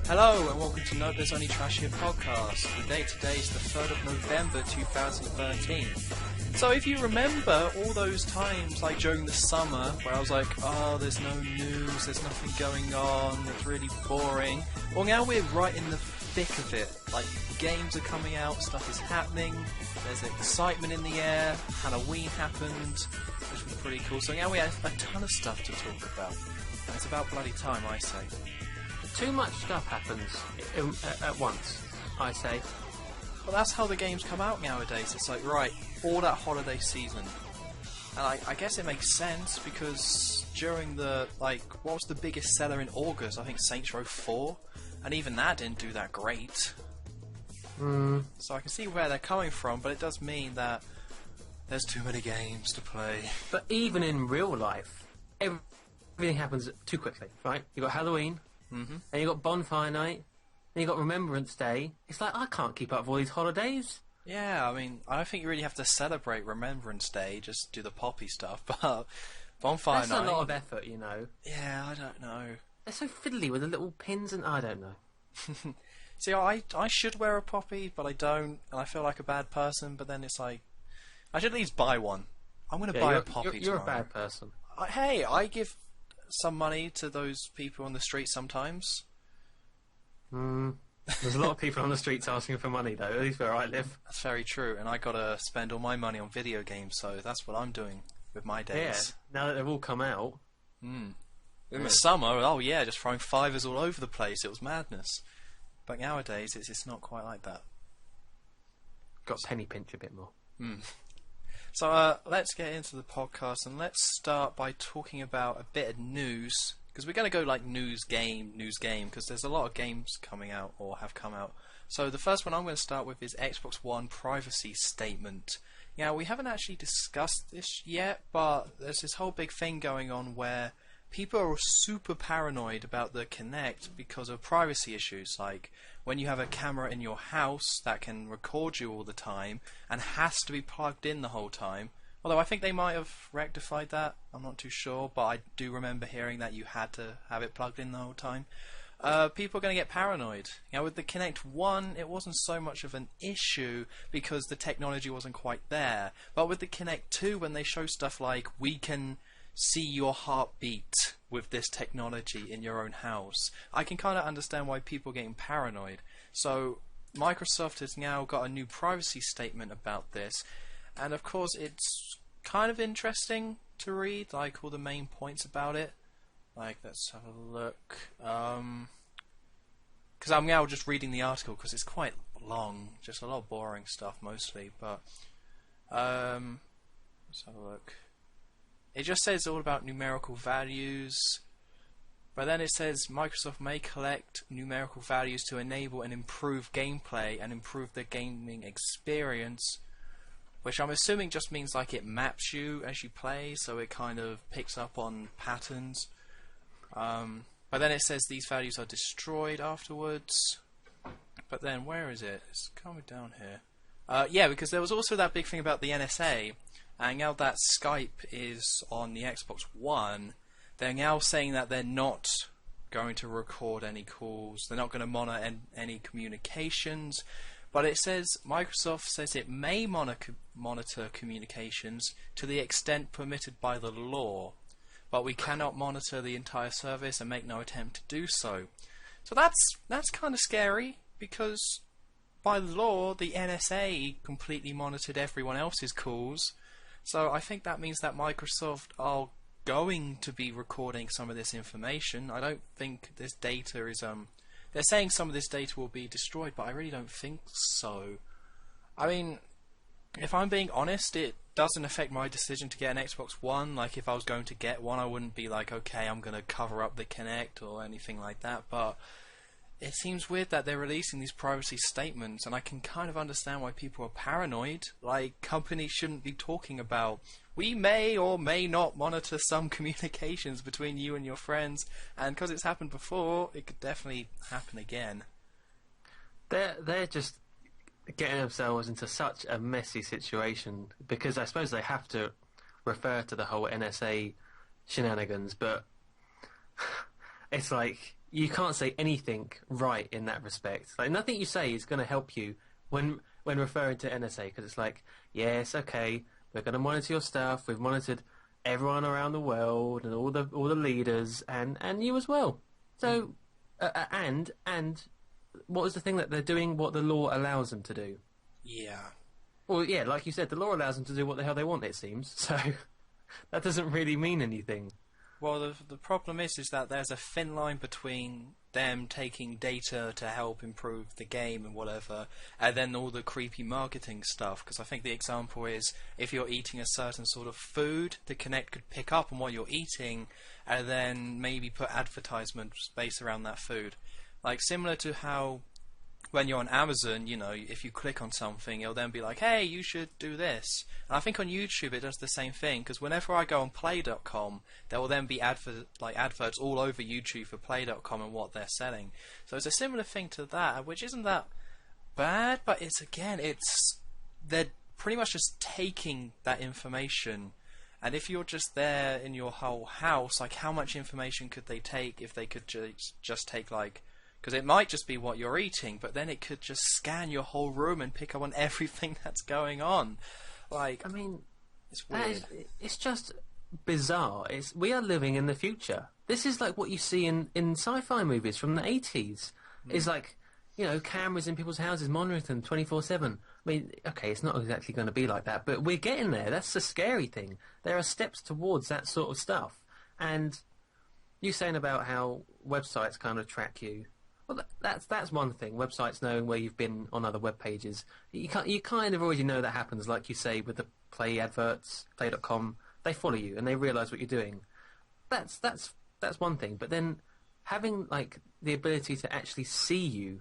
Hello and welcome to No There's Only Trash Here podcast. The date today is the 3rd of November 2013. So if you remember all those times like during the summer where I was like, oh, there's no news, there's nothing going on, it's really boring. Well, now we're right in the thick of it. Like, games are coming out, stuff is happening, there's excitement in the air, Halloween happened, which was pretty cool. So now we have a ton of stuff to talk about. And it's about bloody time, I say. Too much stuff happens at once, I say. Well, that's how the games come out nowadays. It's like, right, all that holiday season. And I guess it makes sense because during the, like, what was the biggest seller in August? I think Saints Row 4. And even that didn't do that great. So I can see where they're coming from, but it does mean that there's too many games to play. But even in real life, everything happens too quickly, right? You've got Halloween, and you've got Bonfire Night, and you've got Remembrance Day. It's like, I can't keep up with all these holidays. Yeah, I mean, I don't think you really have to celebrate Remembrance Day, just do the poppy stuff, but Bonfire Night... That's a lot of effort, you know. Yeah, I don't know. They're so fiddly with the little pins and... I don't know. See, I should wear a poppy, but I don't, and I feel like a bad person, but then it's like... I should at least buy one. I'm going to buy a poppy You're tomorrow. a bad person. Hey, I give some money to those people on the street sometimes. There's a lot of people on the streets asking for money, though, at least where I live. That's very true, and I gotta spend all my money on video games, so that's what I'm doing with my days. Yeah, now that they've all come out. In the summer, oh yeah, just throwing fivers all over the place, it was madness. But nowadays, it's not quite like that. Got penny pinch a bit more. So let's get into the podcast, and let's start by talking about a bit of news, because we're going to go like news game, because there's a lot of games coming out, or have come out. So the first one I'm going to start with is Xbox One privacy statement. Now, we haven't actually discussed this yet, but there's this whole big thing going on where people are super paranoid about the Kinect because of privacy issues, like when you have a camera in your house that can record you all the time and has to be plugged in the whole time. Although I think they might have rectified that, I'm not too sure, but I do remember hearing that you had to have it plugged in the whole time. People are going to get paranoid. Now, with the Kinect 1, it wasn't so much of an issue because the technology wasn't quite there. But with the Kinect 2, when they show stuff like, we can see your heartbeat with this technology in your own house, I can kind of understand why people are getting paranoid. So Microsoft has now got a new privacy statement about this, and of course it's kind of interesting to read, like all the main points about it. Like, let's have a look, because I'm now just reading the article because it's quite long, just a lot of boring stuff mostly, but let's have a look. It just says all about numerical values, but then it says Microsoft may collect numerical values to enable and improve gameplay and improve the gaming experience, which I'm assuming just means like it maps you as you play, so it kind of picks up on patterns. But then it says these values are destroyed afterwards. But then where is it? It's coming down here. Yeah, because there was also that big thing about the NSA. And now that Skype is on the Xbox One, they're now saying that they're not going to record any calls, they're not going to monitor any communications, but it says, Microsoft says it may monitor communications to the extent permitted by the law, but we cannot monitor the entire service and make no attempt to do so. So that's kind of scary, because by law, the NSA completely monitored everyone else's calls. So I think that means that Microsoft are going to be recording some of this information. I don't think this data is... They're saying some of this data will be destroyed, but I really don't think so. I mean, if I'm being honest, it doesn't affect my decision to get an Xbox One. Like, if I was going to get one, I wouldn't be like, okay, I'm going to cover up the Kinect or anything like that. But it seems weird that they're releasing these privacy statements, and I can kind of understand why people are paranoid. Like, companies shouldn't be talking about, we may or may not monitor some communications between you and your friends, and because it's happened before, it could definitely happen again. They're just getting themselves into such a messy situation, because I suppose they have to refer to the whole NSA shenanigans, but it's like, you can't say anything right in that respect. Like nothing you say is going to help you when referring to NSA, because it's like, yes, okay, we're going to monitor your stuff. We've monitored everyone around the world and all the leaders and you as well. So and what was the thing that they're doing? What the law allows them to do? Yeah. Well, yeah, like you said, the law allows them to do what the hell they want. It seems so. That doesn't really mean anything. Well, the problem is that there's a thin line between them taking data to help improve the game and whatever, and then all the creepy marketing stuff. Because I think the example is if you're eating a certain sort of food, the Kinect could pick up on what you're eating, and then maybe put advertisements based around that food. Like similar to how when you're on Amazon, you know, if you click on something, it'll then be like, hey, you should do this. And I think on YouTube it does the same thing, because whenever I go on play.com, there will then be adverts all over YouTube for play.com and what they're selling. So it's a similar thing to that, which isn't that bad, but they're pretty much just taking that information. And if you're just there in your whole house, like how much information could they take if they could just take like... Because it might just be what you're eating, but then it could just scan your whole room and pick up on everything that's going on. Like, I mean, it's weird. It's just bizarre. We are living in the future. This is like what you see in sci-fi movies from the 80s. It's like, you know, cameras in people's houses monitoring them 24/7. I mean, okay, it's not exactly going to be like that, but we're getting there. That's the scary thing. There are steps towards that sort of stuff. And you saying about how websites kind of track you. Well, that's one thing. Websites knowing where you've been on other web pages. You kind of already know that happens, like you say with the Play adverts, Play.com. They follow you and they realise what you're doing. That's one thing. But then having like the ability to actually see you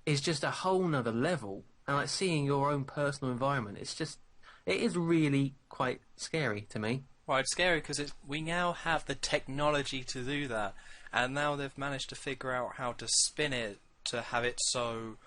is just a whole nother level. And like seeing your own personal environment, it is really quite scary to me. Well, it's scary because we now have the technology to do that. And now they've managed to figure out how to spin it to have it so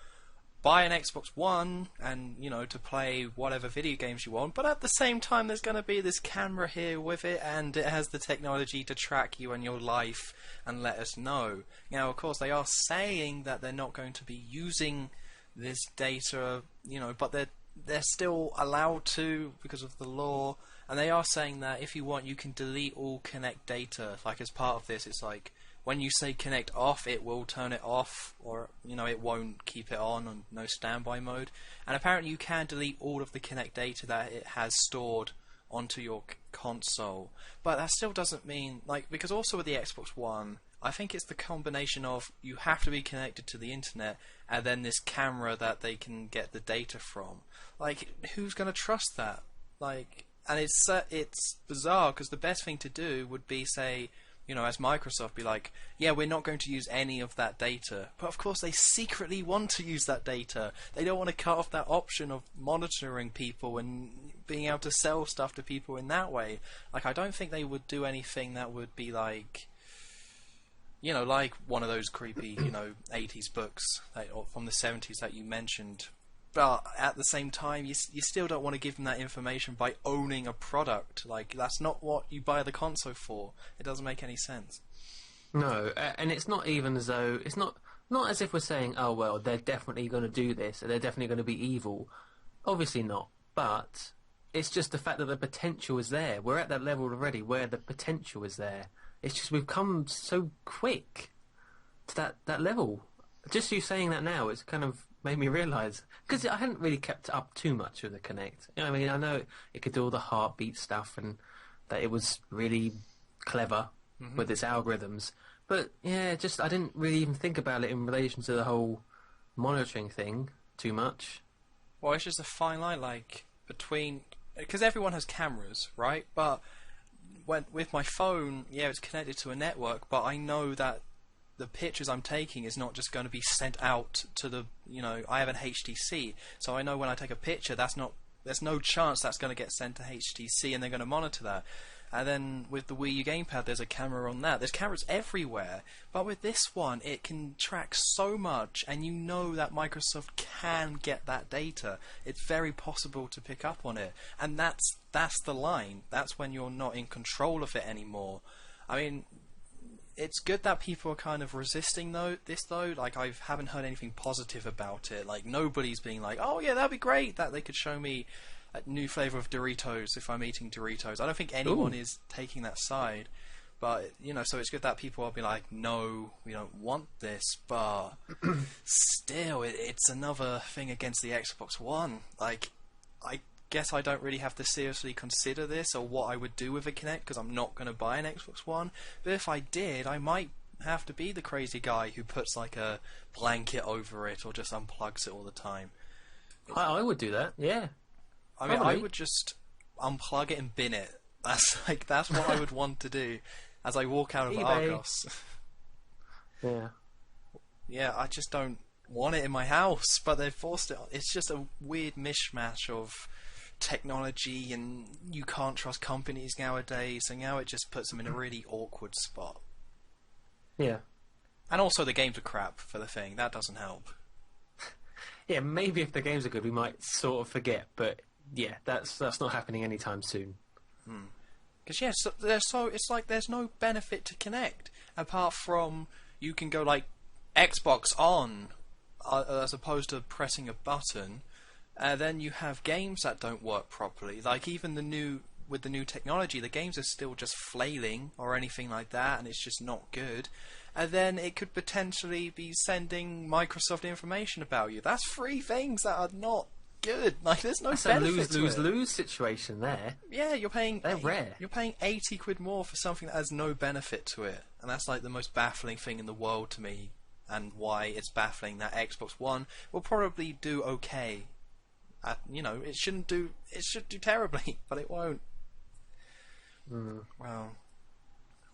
buy an Xbox One and, you know, to play whatever video games you want. But at the same time, there's going to be this camera here with it, and it has the technology to track you and your life and let us know. Now, of course, they are saying that they're not going to be using this data, you know, but they're still allowed to because of the law. And they are saying that if you want, you can delete all Kinect data. Like as part of this, it's like when you say Kinect off, it will turn it off, or you know, it won't keep it on no standby mode. And apparently, you can delete all of the Kinect data that it has stored onto your console. But that still doesn't mean because also with the Xbox One, I think it's the combination of you have to be connected to the internet and then this camera that they can get the data from. Like, who's going to trust that? And it's bizarre because the best thing to do would be, say, you know, as Microsoft, be like, yeah, we're not going to use any of that data. But of course, they secretly want to use that data. They don't want to cut off that option of monitoring people and being able to sell stuff to people in that way. Like, I don't think they would do anything that would be like, you know, like one of those creepy, you know, 80s books from the 70s that you mentioned. But at the same time, you still don't want to give them that information by owning a product. Like, that's not what you buy the console for. It doesn't make any sense. No, and it's not even as though... It's not as if we're saying, oh, well, they're definitely going to do this, or they're definitely going to be evil. Obviously not. But it's just the fact that the potential is there. We're at that level already where the potential is there. It's just we've come so quick to that level. Just you saying that now, it's kind of made me realise, because I hadn't really kept up too much with the Kinect. You know, I mean, I know it could do all the heartbeat stuff and that it was really clever with its algorithms, but yeah, just I didn't really even think about it in relation to the whole monitoring thing too much. Well, it's just a fine line, between, because everyone has cameras, right? But with my phone, yeah, it's connected to a network, but I know that the pictures I'm taking is not just going to be sent out to the, you know, I have an HTC, so I know when I take a picture, there's no chance that's going to get sent to HTC and they're going to monitor that. And then with the Wii U gamepad, there's a camera on that. There's cameras everywhere, but with this one, it can track so much, and you know that Microsoft can get that data. It's very possible to pick up on it, and that's the line. That's when you're not in control of it anymore. I mean, it's good that people are kind of resisting this though. Like, I haven't heard anything positive about it. Like, nobody's being like, oh yeah, that'd be great that they could show me a new flavor of Doritos if I'm eating Doritos. I don't think anyone is taking that side. But, you know, so it's good that people will be like, no, we don't want this, but still, it's another thing against the Xbox One. Like, I guess I don't really have to seriously consider this or what I would do with a Kinect, because I'm not going to buy an Xbox One. But if I did, I might have to be the crazy guy who puts like a blanket over it or just unplugs it all the time. I would do that, yeah. I mean, I would just unplug it and bin it. That's what I would want to do as I walk out of Argos. Yeah. Yeah, I just don't want it in my house, but they've forced it. It's just a weird mishmash of technology, and you can't trust companies nowadays, and now it just puts them in a really awkward spot. Yeah. And also the games are crap for the thing. That doesn't help. Yeah, maybe if the games are good, we might sort of forget, but yeah, that's not happening anytime soon. Because it's like there's no benefit to Kinect apart from you can go like Xbox on as opposed to pressing a button, and then you have games that don't work properly. Like even with the new technology, the games are still just flailing or anything like that, and it's just not good. And then it could potentially be sending Microsoft information about you. That's three things that are not good. Like, there's no benefit to it. Lose situation there. Yeah, you're paying. They're rare. You're paying £80 more for something that has no benefit to it, and that's like the most baffling thing in the world to me. And why it's baffling that Xbox One will probably do okay. It should do terribly, but it won't. Well,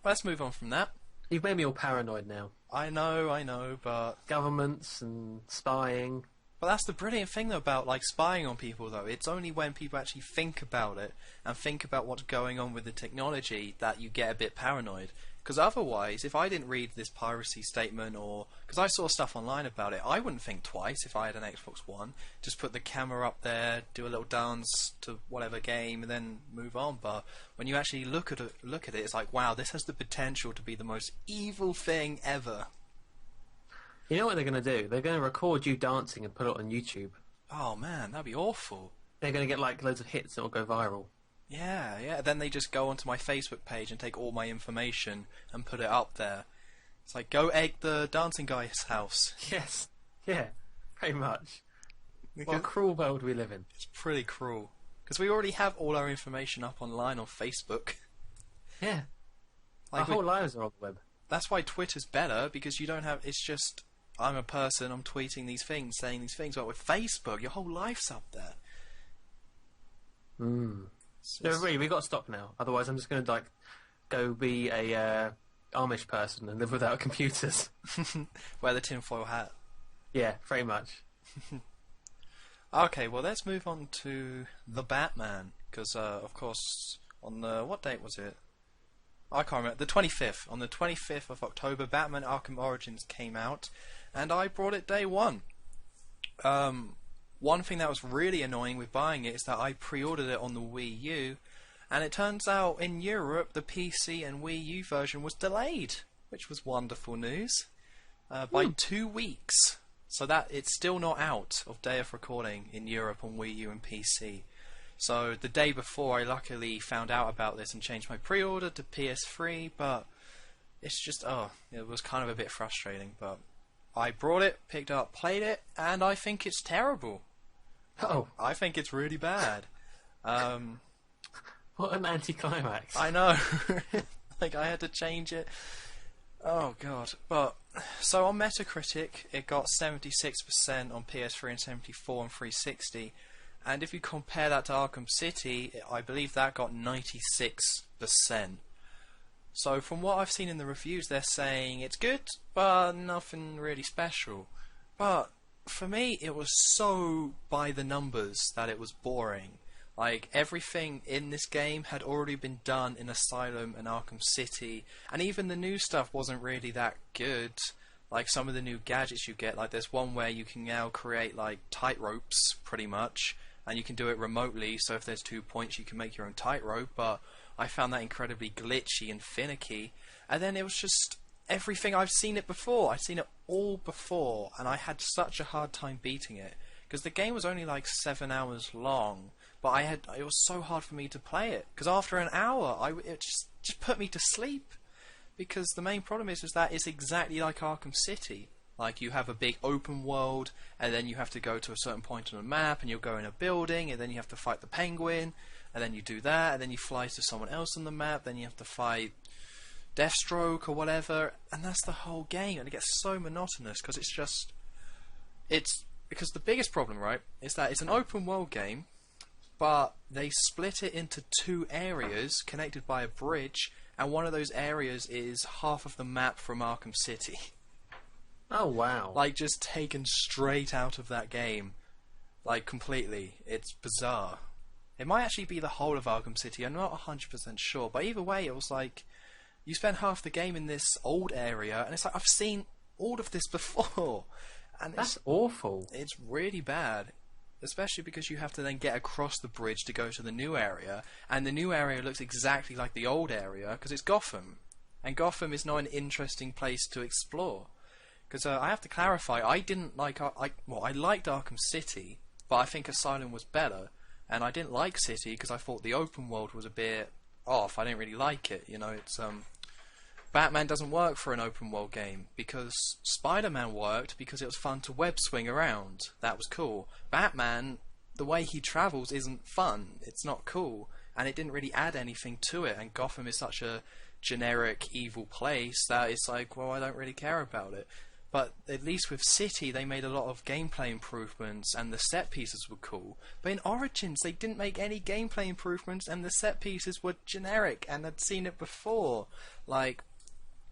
let's move on from that. You've made me all paranoid now. I know, but governments and spying. But that's the brilliant thing though about like spying on people though. It's only when people actually think about it and think about what's going on with the technology that you get a bit paranoid. Because otherwise, if I didn't read this piracy statement, or because I saw stuff online about it, I wouldn't think twice if I had an Xbox One. Just put the camera up there, do a little dance to whatever game, and then move on. But when you actually look at it, it's like, wow, this has the potential to be the most evil thing ever. You know what they're going to do? They're going to record you dancing and put it on YouTube. Oh man, that'd be awful. They're going to get like loads of hits and it'll go viral. Yeah. Then they just go onto my Facebook page and take all my information and put it up there. It's like, go egg the dancing guy's house. Yes. Yeah. Pretty much. What a cruel world we live in. It's pretty cruel. Because we already have all our information up online on Facebook. Yeah. Like our whole lives are on the web. That's why Twitter's better, because you don't have... It's just, I'm a person, I'm tweeting these things, saying these things. But with Facebook, your whole life's up there. No, really, we got to stop now. Otherwise, I'm just going to go be a Amish person and live without computers. Wear the tinfoil hat. Yeah, very much. Okay, well, let's move on to the Batman, because of course, on the what date was it? I can't remember. The 25th. On the 25th of October, Batman Arkham Origins came out, and I bought it day one. One thing that was really annoying with buying it is that I pre-ordered it on the Wii U, and it turns out in Europe the PC and Wii U version was delayed, which was wonderful news, by 2 weeks. So that it's still not out of day of recording in Europe on Wii U and PC. So the day before I luckily found out about this and changed my pre-order to PS3, but it's just, it was kind of a bit frustrating, but I brought it, picked it up, played it, and I think it's terrible. Oh. I think it's really bad. What an anticlimax. I know. Like, I had to change it. Oh, God. But, so on Metacritic, it got 76% on PS3 and 74 on 360. And if you compare that to Arkham City, I believe that got 96%. So from what I've seen in the reviews, they're saying it's good, but nothing really special. But for me, it was so by the numbers that it was boring. Like, everything in this game had already been done in Asylum and Arkham City, and even the new stuff wasn't really that good. Like, some of the new gadgets you get, like there's one where you can now create like tightropes, pretty much, and you can do it remotely, so if there's 2 points you can make your own tightrope, but I found that incredibly glitchy and finicky. And then it was just, everything. I've seen it before. I've seen it all before, and I had such a hard time beating it because the game was only like 7 hours long. But it was so hard for me to play it because after an hour, it just put me to sleep. Because the main problem is that it's exactly like Arkham City. Like, you have a big open world, and then you have to go to a certain point on the map, and you'll go in a building, and then you have to fight the Penguin, and then you do that, and then you fly to someone else on the map, then you have to fight Deathstroke or whatever, and that's the whole game, and it gets so monotonous, because because the biggest problem, right, is that it's an open world game, but they split it into 2 areas connected by a bridge, and one of those areas is half of the map from Arkham City. Oh, wow. Like, just taken straight out of that game. Like, completely. It's bizarre. It might actually be the whole of Arkham City, I'm not 100% sure, but either way, it was like, you spend half the game in this old area, and it's like, I've seen all of this before. And That's awful. It's really bad. Especially because you have to then get across the bridge to go to the new area, and the new area looks exactly like the old area because it's Gotham, and Gotham is not an interesting place to explore. Because I have to clarify, I didn't like I liked Arkham City, but I think Asylum was better, and I didn't like City because I thought the open world was a bit off. I didn't really like it. You know, it's Batman doesn't work for an open world game because Spider-Man worked because it was fun to web swing around. That was cool. Batman, the way he travels isn't fun. It's not cool. And it didn't really add anything to it. And Gotham is such a generic evil place that it's like, well, I don't really care about it. But at least with City, they made a lot of gameplay improvements and the set pieces were cool. But in Origins, they didn't make any gameplay improvements and the set pieces were generic and I'd seen it before. Like,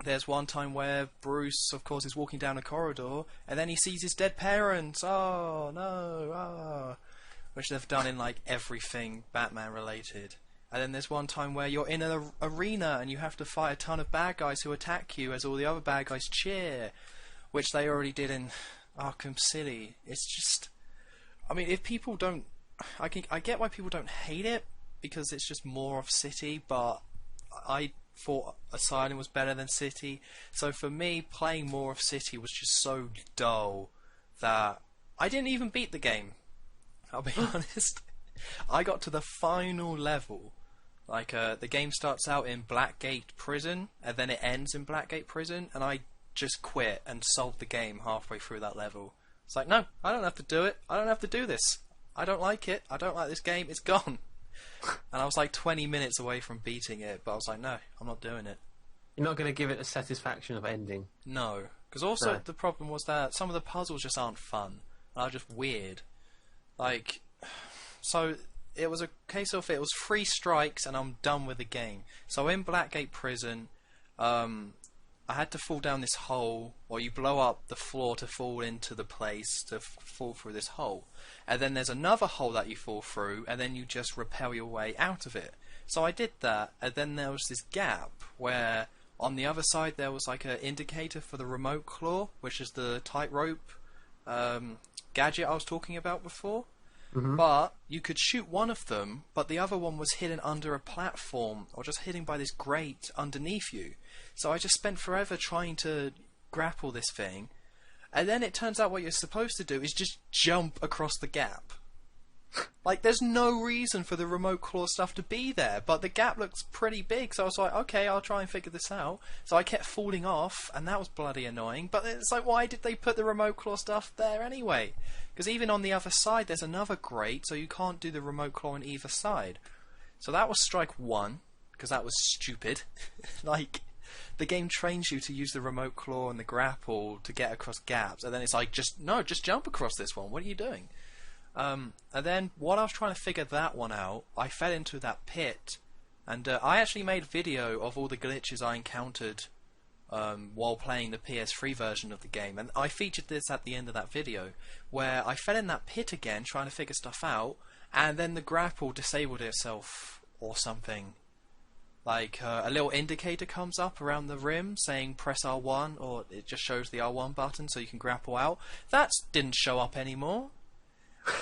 there's one time where Bruce, of course, is walking down a corridor, and then he sees his dead parents. Oh, no, ah. Which they've done in, like, everything Batman related. And then there's one time where you're in an arena, and you have to fight a ton of bad guys who attack you as all the other bad guys cheer. Which they already did in Arkham City. It's just... I mean, if people don't... I get why people don't hate it, because it's just more of City, but I thought Asylum was better than City. So for me, playing more of City was just so dull that I didn't even beat the game. I'll be honest. I got to the final level. Like, the game starts out in Blackgate Prison, and then it ends in Blackgate Prison, and I just quit and solved the game halfway through that level. It's like, no, I don't have to do it. I don't have to do this. I don't like it. I don't like this game. It's gone. And I was like 20 minutes away from beating it, but I was like, no, I'm not doing it. You're not going to give it the satisfaction of ending? No. Because also the problem was that some of the puzzles just aren't fun. And are just weird. Like, so it was a case of it was 3 strikes and I'm done with the game. So in Blackgate Prison, I had to fall down this hole, or you blow up the floor to fall into the place, to fall through this hole. And then there's another hole that you fall through, and then you just rappel your way out of it. So I did that, and then there was this gap where on the other side there was like an indicator for the remote claw, which is the tightrope gadget I was talking about before. Mm-hmm. But you could shoot one of them, but the other one was hidden under a platform, or just hidden by this grate underneath you. So I just spent forever trying to grapple this thing, and then it turns out what you're supposed to do is just jump across the gap. Like, there's no reason for the remote claw stuff to be there, but the gap looks pretty big, so I was like, okay, I'll try and figure this out. So I kept falling off, and that was bloody annoying, but it's like, why did they put the remote claw stuff there anyway? Because even on the other side, there's another grate, so you can't do the remote claw on either side. So that was strike 1, because that was stupid. Like, the game trains you to use the remote claw and the grapple to get across gaps, and then it's like, just jump across this one. What are you doing? And then, while I was trying to figure that one out, I fell into that pit, and I actually made a video of all the glitches I encountered while playing the PS3 version of the game, and I featured this at the end of that video, where I fell in that pit again trying to figure stuff out, and then the grapple disabled itself, or something. Like, a little indicator comes up around the rim saying press R1, or it just shows the R1 button so you can grapple out. That didn't show up anymore.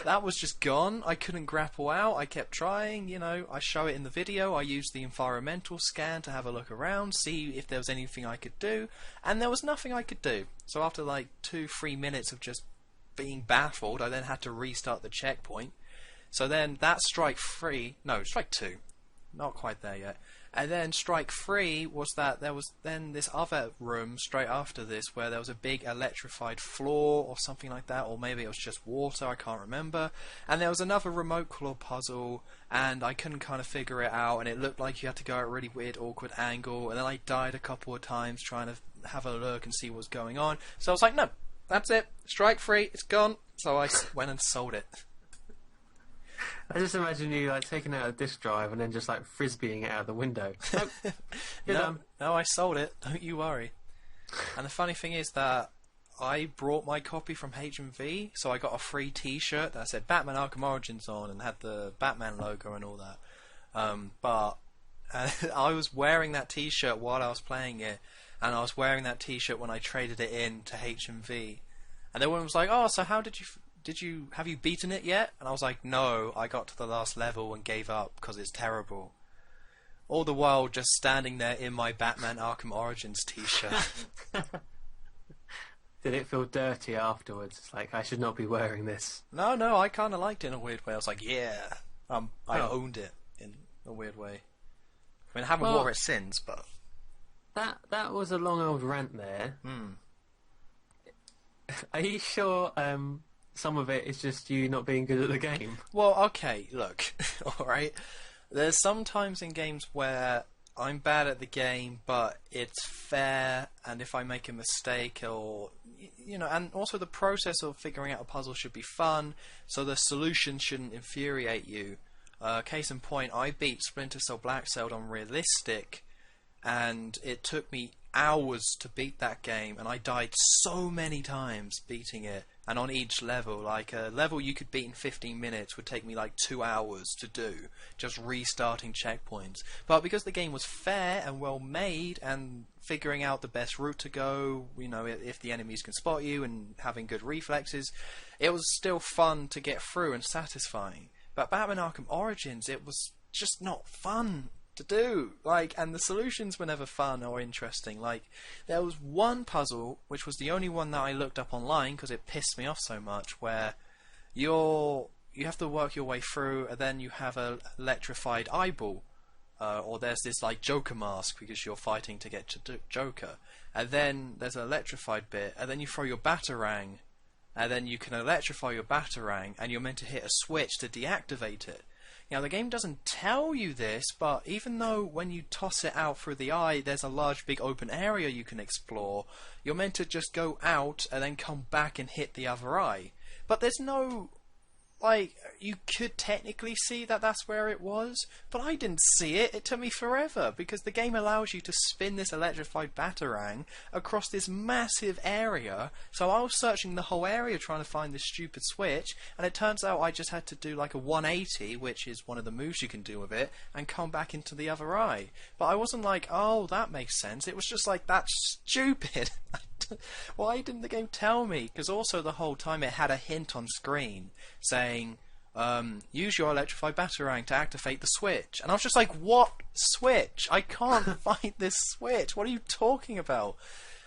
that was just gone. I couldn't grapple out. I kept trying, I show it in the video. I used the environmental scan to have a look around, see if there was anything I could do, and there was nothing I could do. So after like 2-3 minutes of just being baffled, I then had to restart the checkpoint. So then that strike 2, not quite there yet. And then strike 3 was that there was then this other room straight after this where there was a big electrified floor or something like that, or maybe it was just water, I can't remember. And there was another remote claw puzzle, and I couldn't kind of figure it out, and it looked like you had to go at a really weird, awkward angle, and then I died a couple of times trying to have a look and see what was going on. So I was like, no, that's it, strike 3, it's gone. So I went and sold it. I just imagine you like taking out a disk drive and then just like frisbeeing it out the window. Nope. No, I sold it. Don't you worry. And the funny thing is that I brought my copy from HMV, so I got a free T-shirt that said Batman Arkham Origins on and had the Batman logo and all that. But I was wearing that T-shirt while I was playing it, and I was wearing that T-shirt when I traded it in to HMV. And everyone was like, "Oh, so how did you have you beaten it yet?" And I was like, no, I got to the last level and gave up because it's terrible. All the while just standing there in my Batman Arkham Origins T-shirt. Did it feel dirty afterwards? It's like, I should not be wearing this. No, I kind of liked it in a weird way. I was like, yeah, I owned it in a weird way. I mean, I haven't wore it since, but... That was a long old rant there. Are you sure... some of it is just you not being good at the game? Well, okay, look, alright. There's some times in games where I'm bad at the game, but it's fair, and if I make a mistake, or, and also the process of figuring out a puzzle should be fun, so the solution shouldn't infuriate you. Case in point, I beat Splinter Cell Black Cell on Realistic, and it took me hours to beat that game, and I died so many times beating it. And on each level, like a level you could beat in 15 minutes would take me like 2 hours to do, just restarting checkpoints. But because the game was fair and well made, and figuring out the best route to go, if the enemies can spot you, and having good reflexes, it was still fun to get through and satisfying. But Batman Arkham Origins, it was just not fun to do, and the solutions were never fun or interesting. There was one puzzle, which was the only one that I looked up online because it pissed me off so much, where you have to work your way through, and then you have a electrified eyeball, or there's this Joker mask because you're fighting to get to Joker, and then there's an electrified bit, and then you throw your Batarang, and then you can electrify your Batarang, and you're meant to hit a switch to deactivate it. Now, the game doesn't tell you this, but even though when you toss it out through the eye, there's a large big open area you can explore, you're meant to just go out and then come back and hit the other eye. But there's no... you could technically see that that's where it was, but I didn't see it. It took me forever, because the game allows you to spin this electrified Batarang across this massive area, so I was searching the whole area trying to find this stupid switch, and it turns out I just had to do a 180, which is one of the moves you can do with it, and come back into the other eye. But I wasn't like, oh, that makes sense. It was just that's stupid. Why didn't the game tell me? Because also the whole time it had a hint on screen saying, use your electrified Batarang to activate the switch. And I was just like, what switch? I can't find this switch. What are you talking about?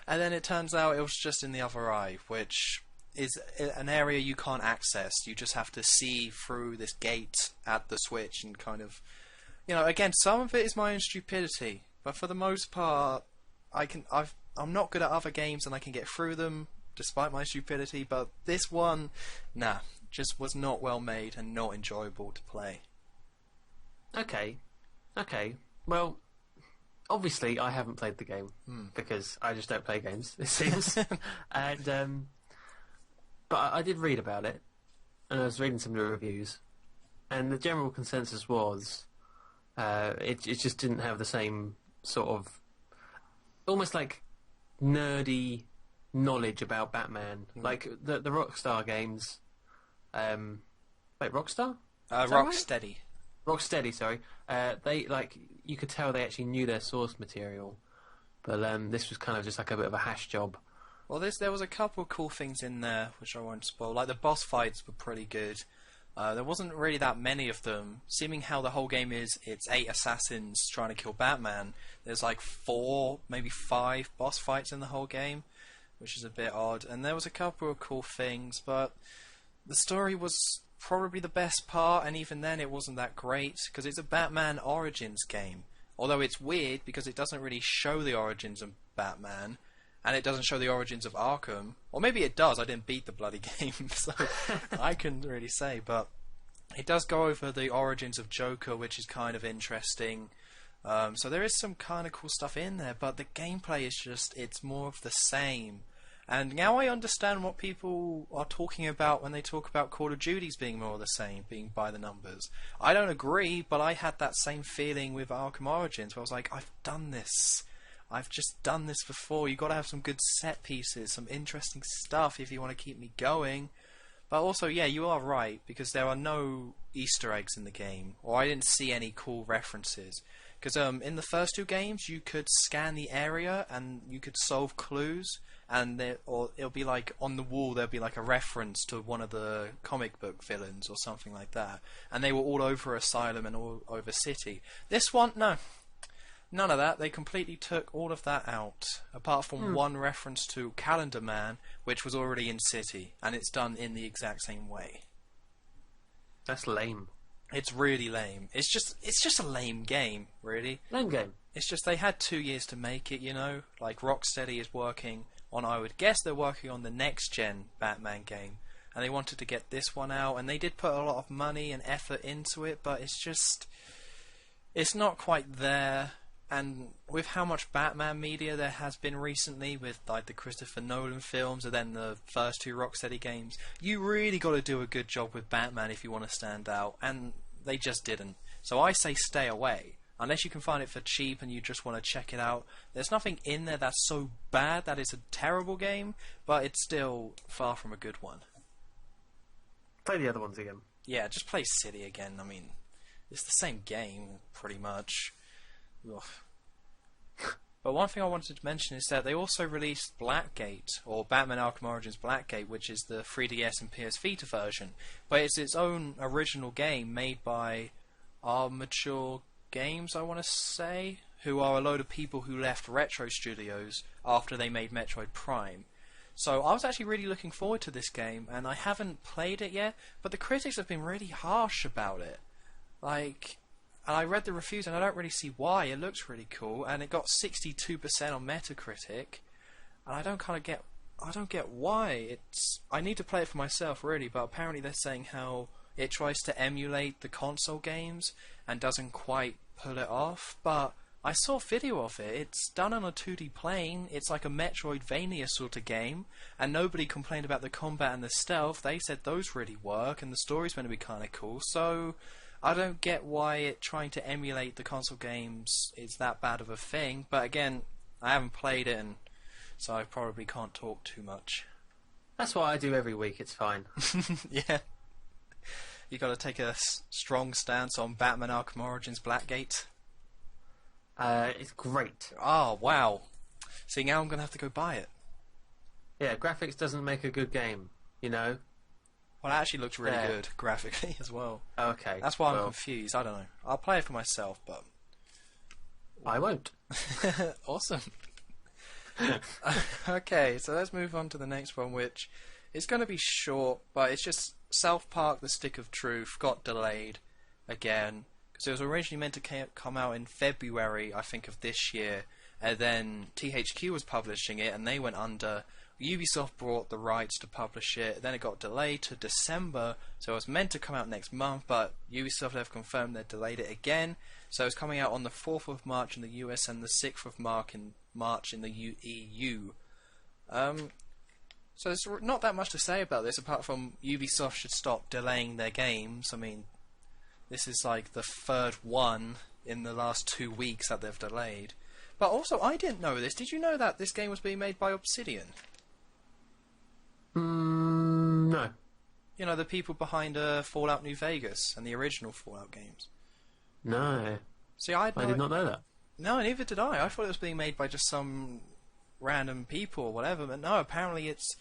And then it turns out it was just in the other eye, which is an area you can't access. You just have to see through this gate at the switch and kind of... again, some of it is my own stupidity. But for the most part, I'm not good at other games and I can get through them despite my stupidity, but this one, just was not well made and not enjoyable to play. Okay. Well, obviously I haven't played the game because I just don't play games, it seems. And but I did read about it, and I was reading some of the reviews, and the general consensus was it just didn't have the same sort of almost nerdy knowledge about Batman, like the Rockstar games. Wait, Rockstar? Rocksteady. Right? Rocksteady, sorry. They you could tell they actually knew their source material, but this was kind of just a bit of a hash job. Well, there was a couple of cool things in there, which I won't spoil. Like, the boss fights were pretty good. There wasn't really that many of them. Seeming how the whole game is, it's 8 assassins trying to kill Batman. There's like 4, maybe 5 boss fights in the whole game, which is a bit odd. And there was a couple of cool things, but the story was probably the best part, and even then it wasn't that great, because it's a Batman Origins game. Although it's weird, because it doesn't really show the origins of Batman, and it doesn't show the origins of Arkham. Or maybe it does, I didn't beat the bloody game, so I couldn't really say, but it does go over the origins of Joker, which is kind of interesting. So there is some kind of cool stuff in there, but the gameplay is just, it's more of the same. And now I understand what people are talking about when they talk about Call of Duty's being more of the same, being by the numbers. I don't agree, but I had that same feeling with Arkham Origins, where I was like, I've done this. I've just done this before. You've got to have some good set pieces, some interesting stuff if you want to keep me going. But also, yeah, you are right, because there are no Easter eggs in the game, or I didn't see any cool references. Because in the first 2 games, you could scan the area and you could solve clues, and or it'll be like on the wall there'll be like a reference to one of the comic book villains or something like that, and they were all over Asylum and all over City. This one, no, none of that. They completely took all of that out, apart from one reference to Calendar Man, which was already in City, and it's done in the exact same way. That's lame. It's really lame. It's just a lame game, really. Lame game. It's just they had 2 years to make it, you know. Like, Rocksteady is working on, I would guess they're working on the next gen Batman game, and they wanted to get this one out, and they did put a lot of money and effort into it, but it's not quite there. And with how much Batman media there has been recently, with like the Christopher Nolan films and then the first 2 Rocksteady games, you really got to do a good job with Batman if you want to stand out, and they just didn't. So I say stay away. Unless you can find it for cheap and you just want to check it out. There's nothing in there that's so bad that it's a terrible game, but it's still far from a good one. Play the other ones again. Yeah, just play City again. I mean, it's the same game, pretty much. Ugh. But one thing I wanted to mention is that they also released Blackgate, or Batman Arkham Origins Blackgate, which is the 3DS and PS Vita version. But it's its own original game made by Armature Games, I want to say, who are a load of people who left Retro Studios after they made Metroid Prime. So I was actually really looking forward to this game, and I haven't played it yet, but the critics have been really harsh about it. Like, and I read the reviews and I don't really see why. It looks really cool, and it got 62% on Metacritic, and I don't get why. I need to play it for myself, really, but apparently they're saying how it tries to emulate the console games and doesn't quite pull it off, but I saw video of it. It's done on a 2D plane. It's like a Metroidvania sort of game, and nobody complained about the combat and the stealth. They said those really work, and the story's going to be kind of cool, so I don't get why it trying to emulate the console games is that bad of a thing, but again, I haven't played it, and so I probably can't talk too much. That's what I do every week, it's fine. Yeah. You got to take a strong stance on Batman Arkham Origins Blackgate. It's great. Oh, wow. See, now I'm going to have to go buy it. Yeah, graphics doesn't make a good game, you know? Well, it actually looks really good graphically as well. Okay. That's why I'm confused. I don't know. I'll play it for myself, but I won't. Awesome. Okay, so let's move on to the next one, which is going to be short, but it's just South Park: The Stick of Truth got delayed again, because it was originally meant to come out in February, I think, of this year, and then THQ was publishing it, and they went under. Ubisoft brought the rights to publish it, then it got delayed to December, so it was meant to come out next month, but Ubisoft have confirmed they delayed it again, so it's coming out on the 4th of March in the US and the 6th of March in the EU. So there's not that much to say about this, apart from Ubisoft should stop delaying their games. I mean, this is like the 3rd one in the last 2 weeks that they've delayed. But also, I didn't know this. Did you know that this game was being made by Obsidian? No. You know, the people behind Fallout New Vegas and the original Fallout games. No. See, I did not know that. No, neither did I. I thought it was being made by just some random people or whatever. But no, apparently it's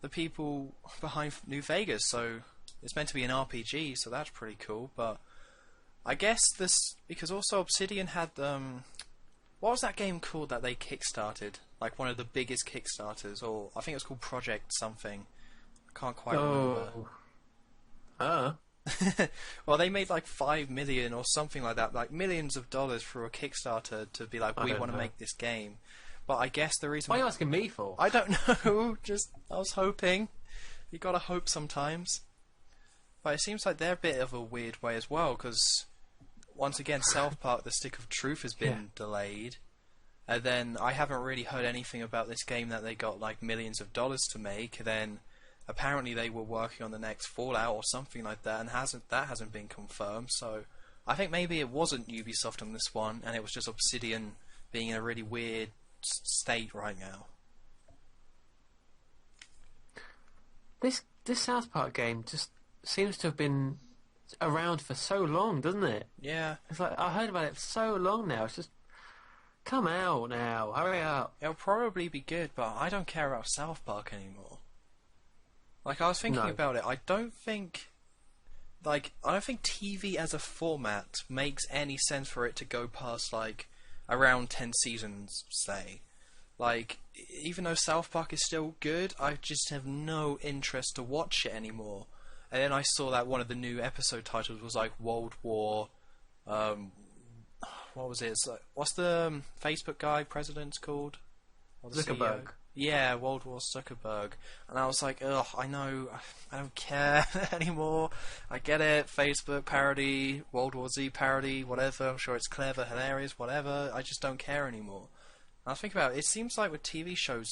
the people behind New Vegas. So it's meant to be an RPG, so that's pretty cool. But I guess this because also Obsidian had what was that game called that they kickstarted? Like one of the biggest kickstarters, or I think it was called Project something. I can't quite remember. Well, they made like 5 million or something like that, like millions of dollars for a Kickstarter to be like, we want to make this game. But I guess the reason... What are you asking me for? I don't know. Just, I was hoping. You gotta hope sometimes. But it seems like they're a bit of a weird way as well, because once again, South Park: The Stick of Truth has been delayed. And then I haven't really heard anything about this game that they got like millions of dollars to make. And then apparently they were working on the next Fallout or something like that, and that hasn't been confirmed. So I think maybe it wasn't Ubisoft on this one, and it was just Obsidian being in a really weird state right now. This South Park game just seems to have been around for so long, doesn't it? Yeah. It's like I heard about it for so long now. It's just come out now, hurry up. It'll probably be good, but I don't care about South Park anymore. Like I was thinking about it, I don't think TV as a format makes any sense for it to go past like around 10 seasons, say. Like, even though South Park is still good, I just have no interest to watch it anymore. And then I saw that one of the new episode titles was like World War, what was it? It's like, what's the Facebook guy president's called? Or the Zuckerberg. CEO? Yeah, World War Zuckerberg. And I was like, ugh, I know, I don't care anymore. I get it, Facebook parody, World War Z parody, whatever. I'm sure it's clever, hilarious, whatever. I just don't care anymore. And I was thinking about it, it seems like with TV shows,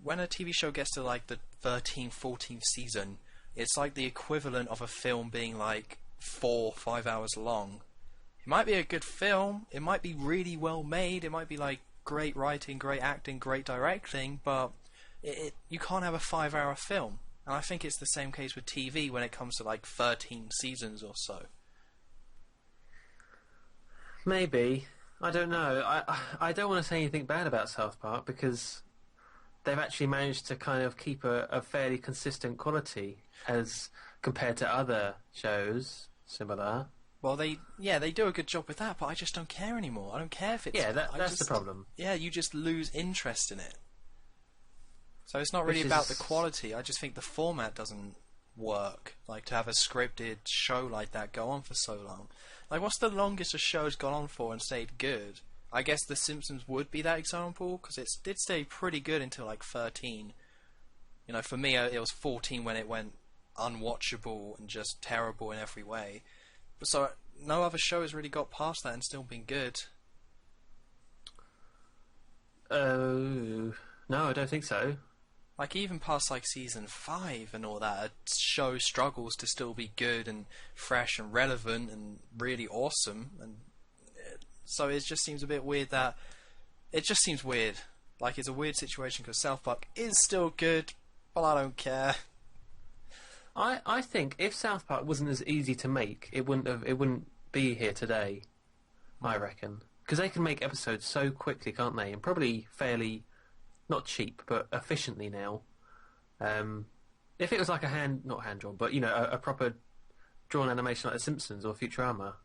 when a TV show gets to like the 13th, 14th season, it's like the equivalent of a film being like 4 or 5 hours long. It might be a good film, it might be really well made, it might be like great writing, great acting, great directing, but you can't have a 5-hour film. And I think it's the same case with TV when it comes to like 13 seasons or so. Maybe. I don't know. I don't want to say anything bad about South Park because they've actually managed to kind of keep a fairly consistent quality as compared to other shows similar. Well, they do a good job with that, but I just don't care anymore. I don't care if it's... Yeah, that's the problem. Yeah, you just lose interest in it. So it's not really about the quality, I just think the format doesn't work. Like, to have a scripted show like that go on for so long. Like, what's the longest a show's gone on for and stayed good? I guess The Simpsons would be that example, because it did stay pretty good until like 13. You know, for me, it was 14 when it went unwatchable and just terrible in every way. So no other show has really got past that and still been good. No, I don't think so. Like even past like season 5 and all that, a show struggles to still be good and fresh and relevant and really awesome. And so it just seems a bit weird that it just seems weird. Like it's a weird situation because South Park is still good, but I don't care. I think if South Park wasn't as easy to make, it wouldn't be here today. I reckon because they can make episodes so quickly, can't they? And probably fairly, not cheap, but efficiently now. If it was like not hand drawn, but you know, a proper drawn animation like The Simpsons or Futurama,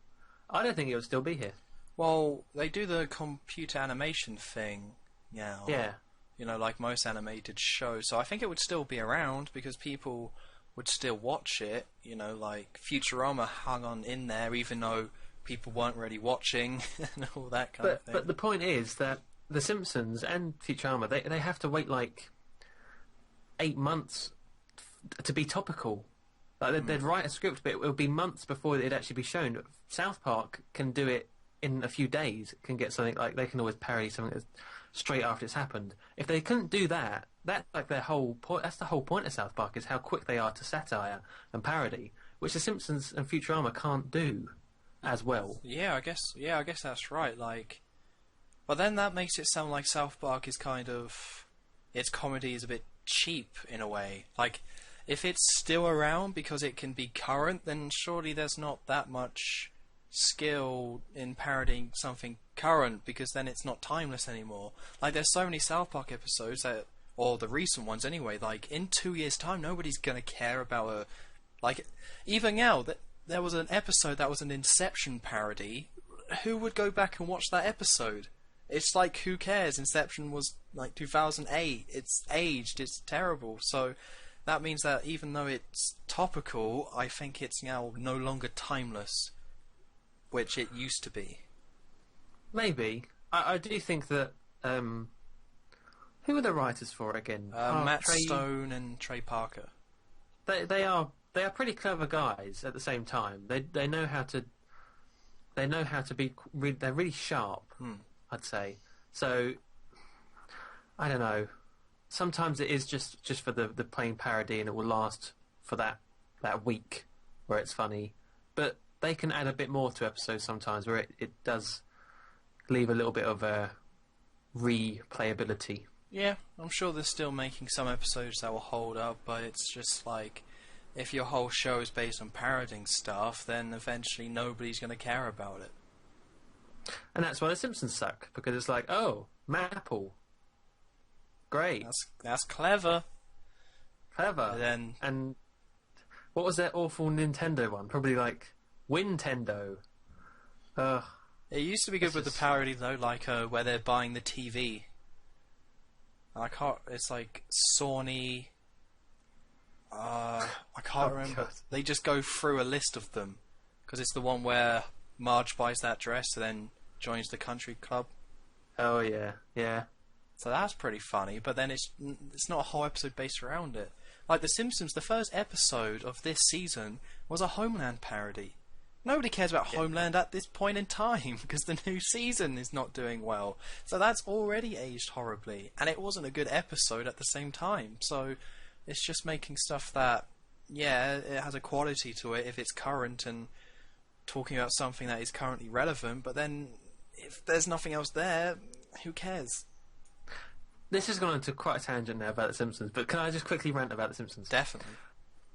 I don't think it would still be here. Well, they do the computer animation thing now. Yeah. You know, like most animated shows. So I think it would still be around because people would still watch it. You know, like Futurama hung on in there even though people weren't really watching and all that kind of thing. But the point is that The Simpsons and Futurama, they have to wait like 8 months to be topical. Like they'd write a script, but it would be months before it'd actually be shown. South Park can do it in a few days. Can get something like they can always parody something straight after it's happened. If they couldn't do that, that's like their whole point. That's the whole point of South Park is how quick they are to satire and parody, which The Simpsons and Futurama can't do as well. Yeah, I guess that's right. Like, but then that makes it sound like South Park is kind of its comedy is a bit cheap in a way. Like, if it's still around because it can be current, then surely there's not that much skill in parodying something current, because then it's not timeless anymore. Like, there's so many South Park episodes that, or the recent ones anyway, like, in 2 years' time, nobody's gonna care about a... Like, even now, there was an episode that was an Inception parody. Who would go back and watch that episode? It's like, who cares? Inception was, like, 2008. It's aged. It's terrible. So, that means that even though it's topical, I think it's now no longer timeless, which it used to be. Maybe. I do think that... who are the writers for it again? Matt Stone and Trey Parker. They are pretty clever guys at the same time. They know how to... They know how to be... They're really sharp, I'd say. So, I don't know. Sometimes it is just for the plain parody, and it will last for that week where it's funny. But they can add a bit more to episodes sometimes where it does leave a little bit of a replayability. Yeah, I'm sure they're still making some episodes that will hold up, but it's just like, if your whole show is based on parodying stuff, then eventually nobody's going to care about it. And that's why the Simpsons suck, because it's like, oh, Maple. Great. That's clever. Clever. And what was that awful Nintendo one? Probably like Wintendo. Ugh. It used to be good with the parody though, like where they're buying the TV. I can't. It's like Sony. I can't remember. God. They just go through a list of them, because it's the one where Marge buys that dress and then joins the country club. Oh yeah, yeah. So that's pretty funny, but then it's not a whole episode based around it. Like The Simpsons, the first episode of this season was a Homeland parody. Nobody cares about Homeland at this point in time, because the new season is not doing well. So that's already aged horribly, and it wasn't a good episode at the same time. So it's just making stuff that, yeah, it has a quality to it if it's current and talking about something that is currently relevant, but then if there's nothing else there, who cares? This has gone into quite a tangent now about The Simpsons, but can I just quickly rant about The Simpsons? Definitely.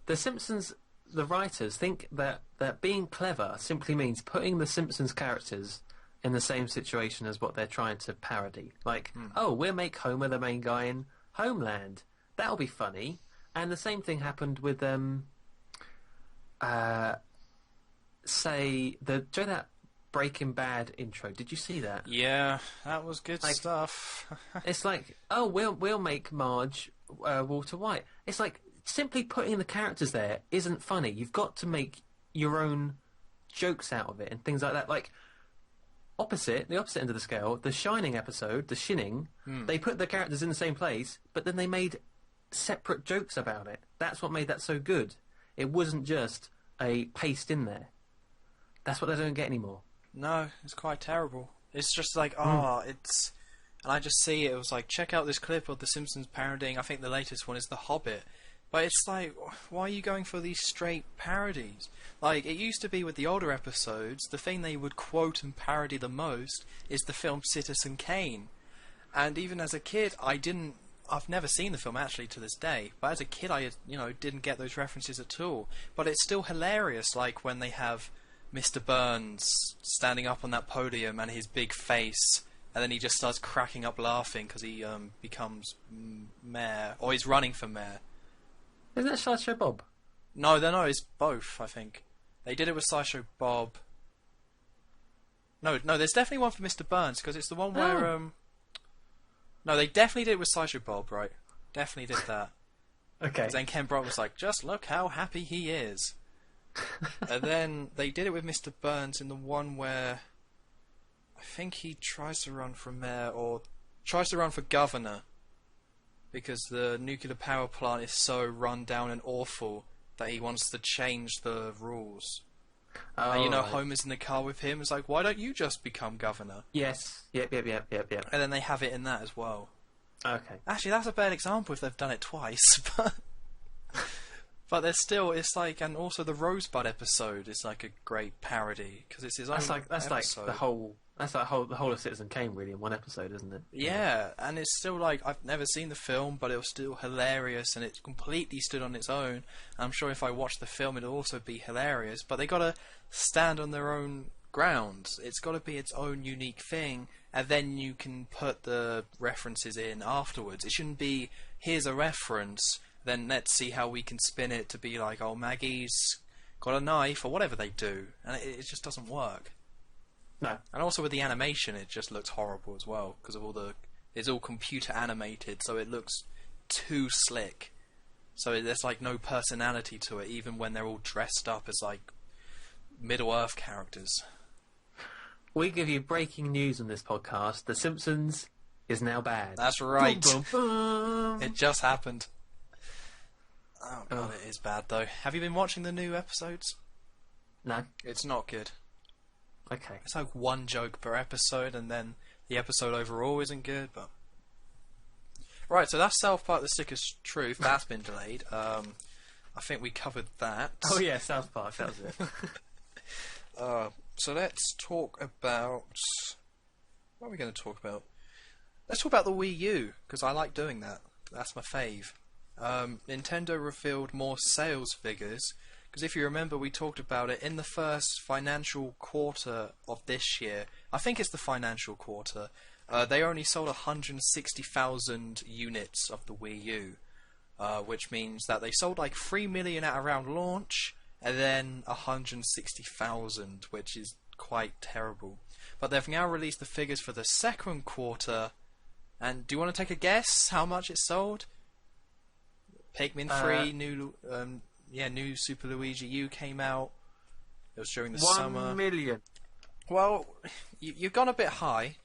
The Simpsons, the writers think that being clever simply means putting the Simpsons characters in the same situation as what they're trying to parody. Like, oh, we'll make Homer the main guy in Homeland. That'll be funny. And the same thing happened with, do you know that Breaking Bad intro? Did you see that? Yeah, that was good stuff. It's like, oh, we'll make Marge Walter White. It's like, simply putting the characters there isn't funny. You've got to make your own jokes out of it and things like that. Like, the opposite end of the scale, the Shining episode, The Shining, they put the characters in the same place, but then they made separate jokes about it. That's what made that so good. It wasn't just a paste in there. That's what they don't get anymore. No, it's quite terrible. It's just like, it's... And I just see it was like, check out this clip of The Simpsons parodying, I think the latest one is The Hobbit. But it's like, why are you going for these straight parodies? Like, it used to be with the older episodes, the thing they would quote and parody the most is the film Citizen Kane. And even as a kid, I've never seen the film actually to this day, but as a kid I didn't get those references at all. But it's still hilarious, like when they have Mr. Burns standing up on that podium and his big face, and then he just starts cracking up laughing because he becomes mayor, or he's running for mayor. Isn't that Sideshow Bob? No, it's both, I think. They did it with Sideshow Bob. No, there's definitely one for Mr. Burns, because it's the one where... No, they definitely did it with Sideshow Bob, right? Definitely did that. Okay. Then Ken Brock was like, just look how happy he is. And then they did it with Mr. Burns in the one where I think he tries to run for mayor or tries to run for governor because the nuclear power plant is so run down and awful that he wants to change the rules. Oh, and right. Homer's in the car with him. It's like, why don't you just become governor? Yes. Yep. And then they have it in that as well. Okay. Actually, that's a bad example if they've done it twice, but there's still, it's like, and also the Rosebud episode is like a great parody because it's his own episode. That's like the whole of Citizen Kane really in one episode, isn't it? Yeah, and it's still like, I've never seen the film, but it was still hilarious and it completely stood on its own. I'm sure if I watched the film it'll also be hilarious, but they gotta stand on their own grounds. It's got to be its own unique thing, and then you can put the references in afterwards. It shouldn't be, here's a reference, then let's see how we can spin it to be like, oh, Maggie's got a knife, or whatever they do. And it just doesn't work. No. And also with the animation, it just looks horrible as well, because of it's all computer animated, so it looks too slick. So there's like no personality to it, even when they're all dressed up as like Middle-earth characters. We give you breaking news on this podcast. The Simpsons is now bad. That's right. Boom, boom, boom. It just happened. Oh god, it is bad though. Have you been watching the new episodes? No. It's not good. Okay. It's like one joke per episode, and then the episode overall isn't good, but... Right, so that's South Park: The Stick of Truth. That's been delayed. I think we covered that. Oh yeah, South Park, that was it. So let's talk about... What are we going to talk about? Let's talk about the Wii U, because I like doing that. That's my fave. Nintendo revealed more sales figures, because if you remember, we talked about it in the first financial quarter of this year. I think it's the financial quarter. They only sold 160,000 units of the Wii U, which means that they sold like 3 million at around launch, and then 160,000, which is quite terrible. But they've now released the figures for the second quarter, and do you want to take a guess how much it sold? Pikmin 3, new Super Luigi U came out. It was during the summer. 1 million. Well, you've gone a bit high.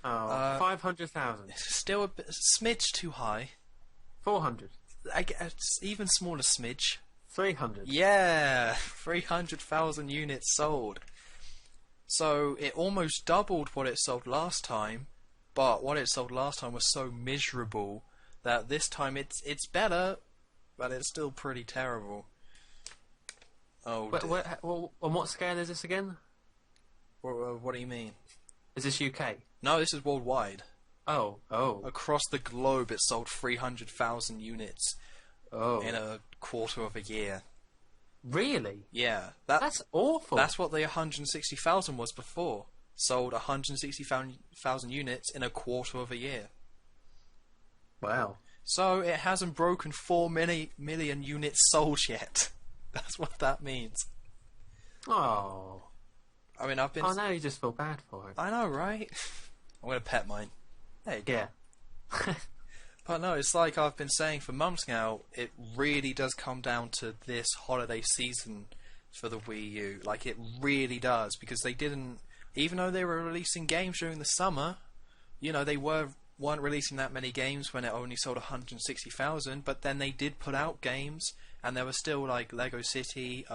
Oh, 500,000. Still a smidge too high. 400. I guess even smaller smidge. 300. Yeah, 300,000 units sold. So it almost doubled what it sold last time, but what it sold last time was so miserable that this time it's better, but it's still pretty terrible. Oh, on what scale is this again? what do you mean? Is this UK? No, this is worldwide. Oh. Across the globe, it sold 300,000 units in a quarter of a year. Really? Yeah. That's awful. That's what the 160,000 was before. Sold 160,000 units in a quarter of a year. Wow. So it hasn't broken 4 million units sold yet. That's what that means. Oh. I mean, I've been... Oh, now you just feel bad for it. I know, right? I'm going to pet mine. There you go. Yeah. But no, it's like I've been saying for months now, it really does come down to this holiday season for the Wii U. Like, it really does, because they didn't... Even though they were releasing games during the summer, you know, they weren't releasing that many games when it only sold 160,000, but then they did put out games, and there were still, like, Lego City,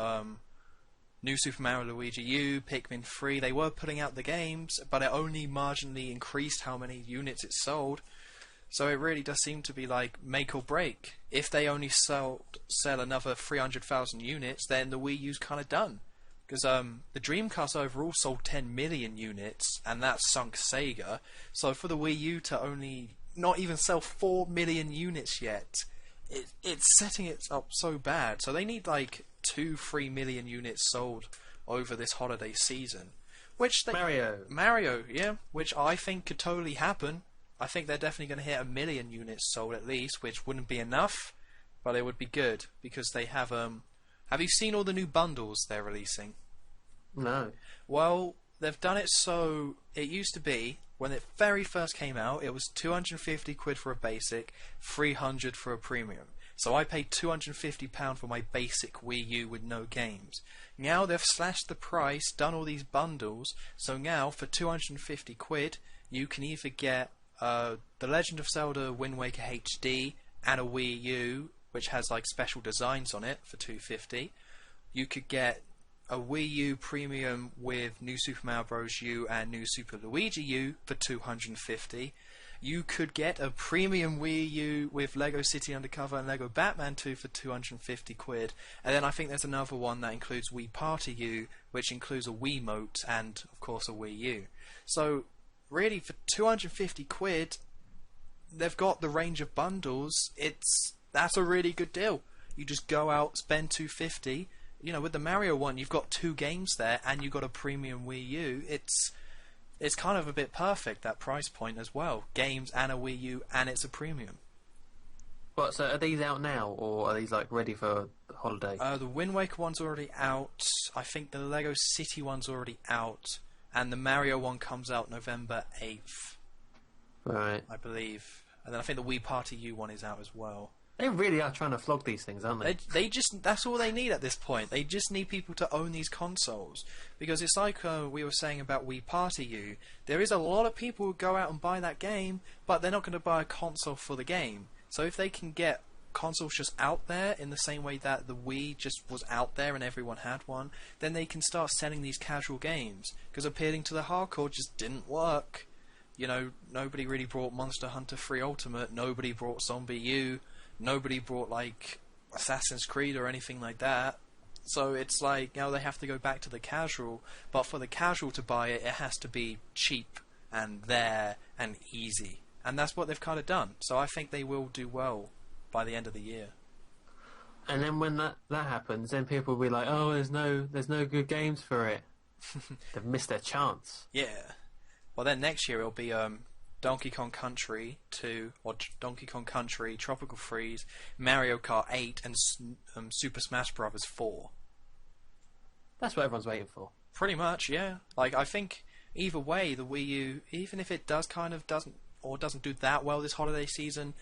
New Super Mario Luigi U, Pikmin 3, they were putting out the games, but it only marginally increased how many units it sold. So it really does seem to be like make or break. If they only sell another 300,000 units, then the Wii U's kind of done. Because the Dreamcast overall sold 10 million units, and that sunk Sega. So for the Wii U to only not even sell 4 million units yet, it's setting it up so bad. So they need like 2-3 million units sold over this holiday season. Which Mario, yeah, which I think could totally happen. I think they're definitely going to hit 1 million units sold at least, which wouldn't be enough, but it would be good because they have. Have you seen all the new bundles they're releasing? No. Well, they've done it so it used to be when it very first came out, it was 250 quid for a basic, 300 for a premium. So I paid £250 for my basic Wii U with no games. Now they've slashed the price, done all these bundles, so now for 250 quid you can either get The Legend of Zelda Wind Waker HD and a Wii U, which has like special designs on it for 250. You could get a Wii U Premium with New Super Mario Bros. U and New Super Luigi U for 250. You could get a premium Wii U with Lego City Undercover and Lego Batman 2 for 250 quid. And then I think there's another one that includes Wii Party U, which includes a Wiimote and, of course, a Wii U. So, really, for 250 quid, they've got the range of bundles. That's a really good deal. You just go out, spend 250, with the Mario one, you've got 2 games there, and you've got a premium Wii U. It's kind of a bit perfect, that price point as well. Games and a Wii U, and it's a premium. What? So are these out now, or are these like ready for holiday? The Wind Waker one's already out. I think the Lego City one's already out, and the Mario one comes out November 8th, Right. I believe. And then I think the Wii Party U one is out as well. They really are trying to flog these things, aren't they? They just, that's all they need at this point. They just need people to own these consoles. Because it's like we were saying about Wii Party U. There is a lot of people who go out and buy that game, but they're not going to buy a console for the game. So if they can get consoles just out there in the same way that the Wii just was out there and everyone had one, then they can start selling these casual games. Because appealing to the hardcore just didn't work. Nobody really brought Monster Hunter 3 Ultimate. Nobody brought Zombie U. Nobody brought like Assassin's Creed or anything like that. So it's like, they have to go back to the casual. But for the casual to buy it, it has to be cheap and there and easy. And that's what they've kind of done. So I think they will do well by the end of the year. And then when that happens, then people will be like, "Oh, there's no good games for it." They've missed their chance. Yeah. Well, then next year it'll be Donkey Kong Country 2, or Donkey Kong Country, Tropical Freeze, Mario Kart 8, and Super Smash Bros. 4. That's what everyone's waiting for. Pretty much, yeah. Like, I think either way, the Wii U, even if it doesn't do that well this holiday season,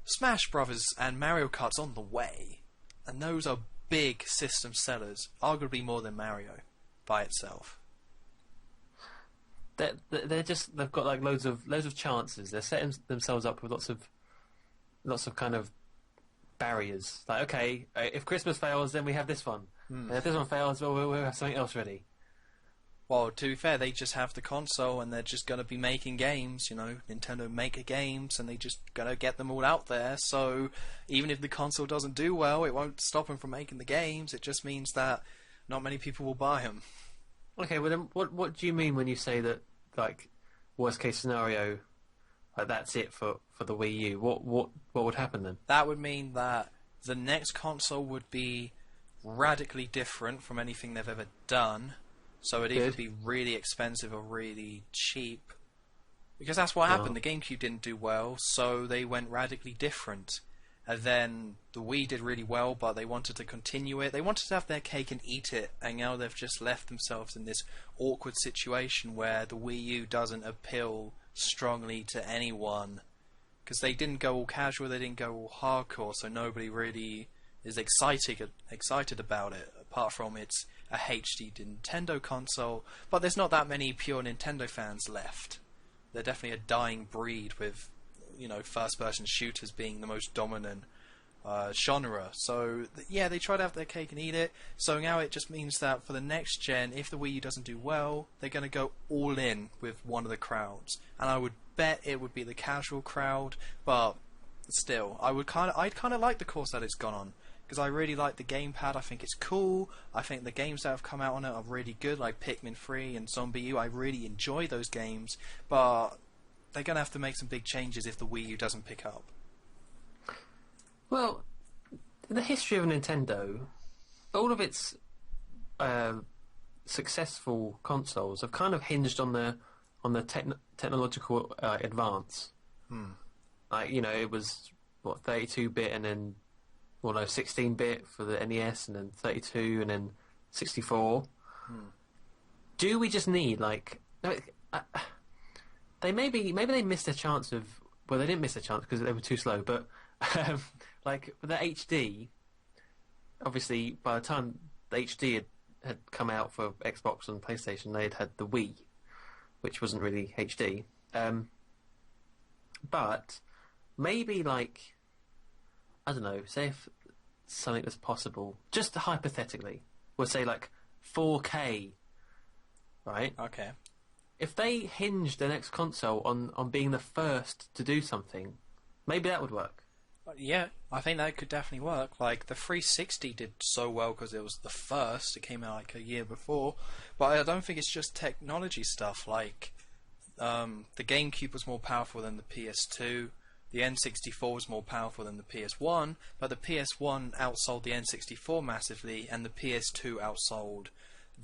Smash Bros. And Mario Kart's on the way. And those are big system sellers, arguably more than Mario by itself. They've got like loads of chances. They're setting themselves up with lots of kind of barriers. Like, okay, if Christmas fails, then we have this one. And if this one fails, well, we'll have something else ready. Well, to be fair, they just have the console and they're just going to be making games, Nintendo make games and they just going to get them all out there. So even if the console doesn't do well, it won't stop them from making the games. It just means that not many people will buy them. Okay, well then, what do you mean when you say that, like, worst case scenario, like that's it for the Wii U? What would happen then? That would mean that the next console would be radically different from anything they've ever done. So it'd either be really expensive or really cheap. Because that's what happened. The GameCube didn't do well, so they went radically different. And then the Wii did really well, but they wanted to continue it. They wanted to have their cake and eat it, and now they've just left themselves in this awkward situation where the Wii U doesn't appeal strongly to anyone. Because they didn't go all casual, they didn't go all hardcore, so nobody really is excited about it, apart from it's a HD Nintendo console. But there's not that many pure Nintendo fans left. They're definitely a dying breed with, first-person shooters being the most dominant genre. So, yeah, they try to have their cake and eat it. So now it just means that for the next gen, if the Wii U doesn't do well, they're going to go all in with one of the crowds. And I would bet it would be the casual crowd, but still, I'd kind of like the course that it's gone on. Because I really like the gamepad, I think it's cool. I think the games that have come out on it are really good, like Pikmin 3 and Zombie U. I really enjoy those games, but they're going to have to make some big changes if the Wii U doesn't pick up. Well, in the history of Nintendo, all of its successful consoles have kind of hinged on the technological advance. Like, it was 32-bit and then 16-bit for the NES and then 32 and then 64. Do we just need maybe they missed a chance of, well, they didn't miss a chance because they were too slow, but like the HD, obviously by the time the HD had come out for Xbox and PlayStation, they'd had the Wii, which wasn't really HD. But maybe I don't know, say if something that's possible, just hypothetically, we'll say 4K, right? Okay. If they hinged their next console on being the first to do something, maybe that would work. Yeah, I think that could definitely work. Like, the 360 did so well because it was the first. It came out a year before. But I don't think it's just technology stuff. The GameCube was more powerful than the PS2. the N64 was more powerful than the PS1, but the PS1 outsold the N64 massively, and the PS2 outsold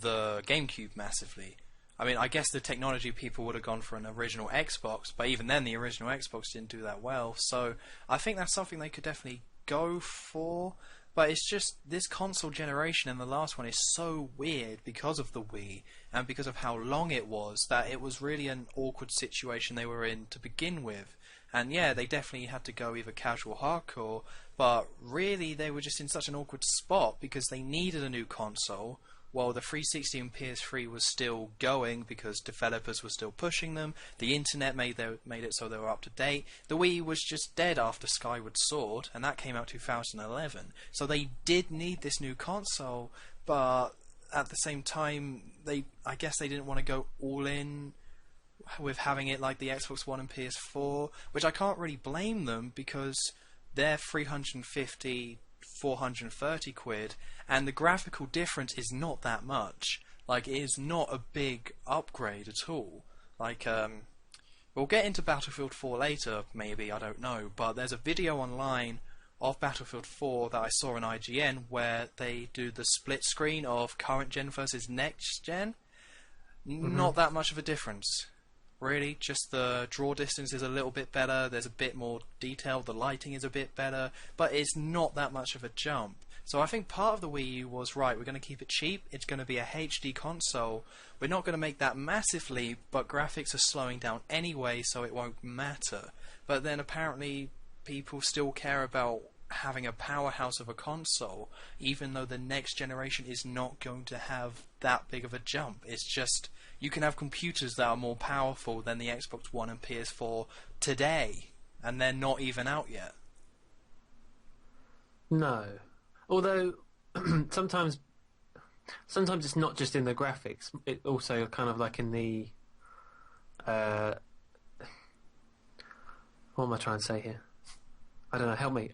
the GameCube massively. I mean, I guess the technology people would have gone for an original Xbox, but even then the original Xbox didn't do that well, so I think that's something they could definitely go for. But it's just, this console generation and the last one is so weird because of the Wii and because of how long it was, that it was really an awkward situation they were in to begin with. And yeah, they definitely had to go either casual or hardcore, but really they were just in such an awkward spot because they needed a new console while the 360 and PS3 was still going because developers were still pushing them. The internet made it so they were up to date. The Wii was just dead after Skyward Sword, and that came out 2011. So they did need this new console, but at the same time, I guess they didn't want to go all in with having it like the Xbox One and PS4, which I can't really blame them because they're 350, 430 quid, and the graphical difference is not that much. Like, it is not a big upgrade at all. Like, we'll get into Battlefield 4 later, maybe, I don't know, but there's a video online of Battlefield 4 that I saw on IGN where they do the split screen of current gen versus next gen. Not that much of a difference. Really, just the draw distance is a little bit better, there's a bit more detail, the lighting is a bit better, but it's not that much of a jump. So I think part of the Wii U was, right, we're going to keep it cheap, it's going to be a HD console, we're not going to make that massively, but graphics are slowing down anyway, so it won't matter. But then apparently people still care about having a powerhouse of a console, even though the next generation is not going to have that big of a jump. It's just, you can have computers that are more powerful than the Xbox One and PS4 today, and they're not even out yet. No. Although, sometimes it's not just in the graphics, it also kind of like in the... what am I trying to say here? I don't know, help me.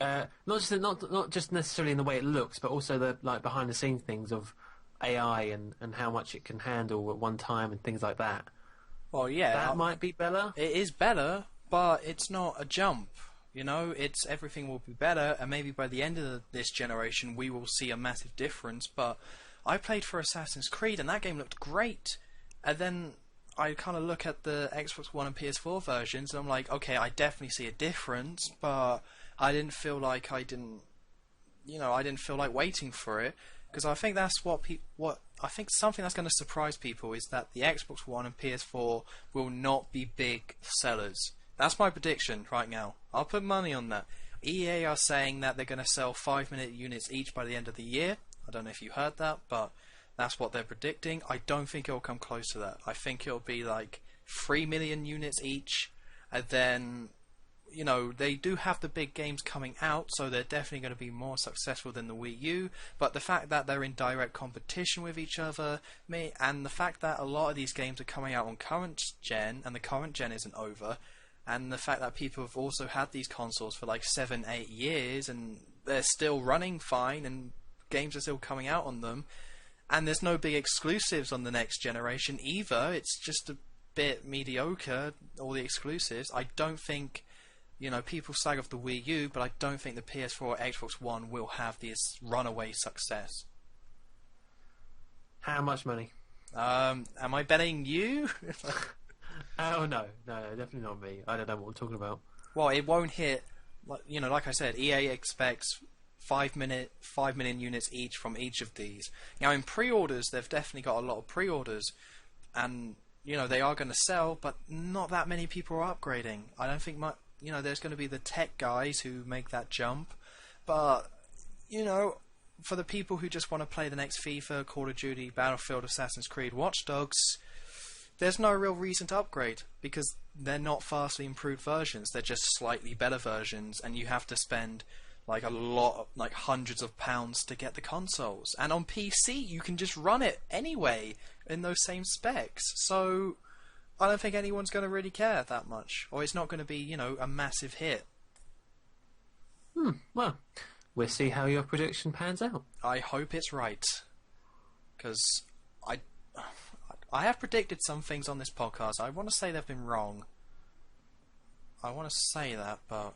Not just necessarily in the way it looks, but also the like behind the scenes things of AI and how much it can handle at one time and things like that. Well, yeah, that might be better. It is better, but it's not a jump. You know, it's everything will be better, and maybe by the end of this generation we will see a massive difference. But I played for Assassin's Creed, and that game looked great. And then I kind of look at the Xbox One and PS4 versions, and I'm like, okay, I definitely see a difference, but I didn't feel like I didn't feel like waiting for it, because I think that's what I think something that's going to surprise people is that the Xbox One and PS4 will not be big sellers. That's my prediction right now. I'll put money on that. EA are saying that they're going to sell 5-minute units each by the end of the year. I don't know if you heard that, but that's what they're predicting. I don't think it'll come close to that. I think it'll be like 3 million units each, and then, you know, they do have the big games coming out, so they're definitely going to be more successful than the Wii U, but the fact that they're in direct competition with each other, and the fact that a lot of these games are coming out on current gen, and the current gen isn't over, and the fact that people have also had these consoles for like 7-8 years, and they're still running fine, and games are still coming out on them, and there's no big exclusives on the next generation either. It's just a bit mediocre, all the exclusives. I don't think, you know, people slag off the Wii U, but I don't think the PS4 or Xbox One will have this runaway success. How much money? Am I betting you? Oh no, definitely not me. I don't know what we're talking about. Well, it won't hit. You know, like I said, EA expects 5 million units each from each of these. Now, in pre-orders, they've definitely got a lot of pre-orders, and you know they are going to sell, but not that many people are upgrading. I don't think much. You know, there's going to be the tech guys who make that jump, but you know, for the people who just want to play the next FIFA, Call of Duty, Battlefield, Assassin's Creed, Watch Dogs, there's no real reason to upgrade because they're not vastly improved versions. They're just slightly better versions, and you have to spend like a lot, like hundreds of pounds to get the consoles. And on PC, you can just run it anyway in those same specs. So I don't think anyone's going to really care that much, or it's not going to be, you know, a massive hit. Well, we'll see how your prediction pans out. I hope it's right, because I have predicted some things on this podcast. I want to say they've been wrong. I want to say that, but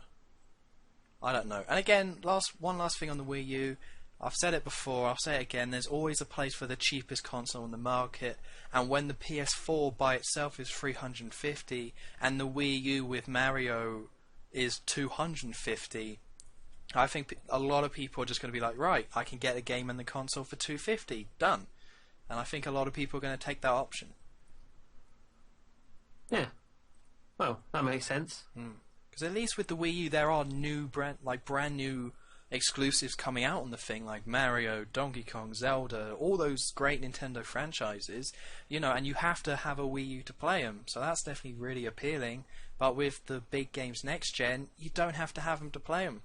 I don't know. And again, one last thing on the Wii U. I've said it before, I'll say it again, there's always a place for the cheapest console in the market, and when the PS4 by itself is $350 and the Wii U with Mario is $250, I think a lot of people are just going to be like, right, I can get a game and the console for $250, done. And I think a lot of people are going to take that option. Yeah. Well, that makes sense. Because at least with the Wii U, there are brand new exclusives coming out on the thing, like Mario, Donkey Kong, Zelda, all those great Nintendo franchises, and you have to have a Wii U to play them, so that's definitely really appealing. But with the big games next gen, you don't have to have them to play them,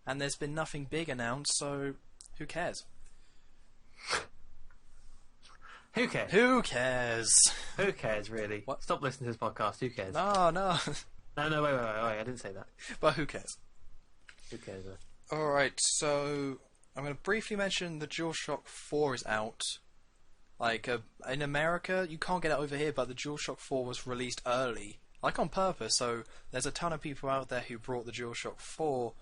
and there's been nothing big announced, so who cares? Who cares? Who cares? Who cares, really? What? Stop listening to this podcast. Who cares? No. No, wait. I didn't say that. But who cares? Who cares? Alright, so I'm going to briefly mention the DualShock 4 is out. In America, you can't get it over here, but the DualShock 4 was released early, on purpose, so there's a ton of people out there who brought the DualShock 4,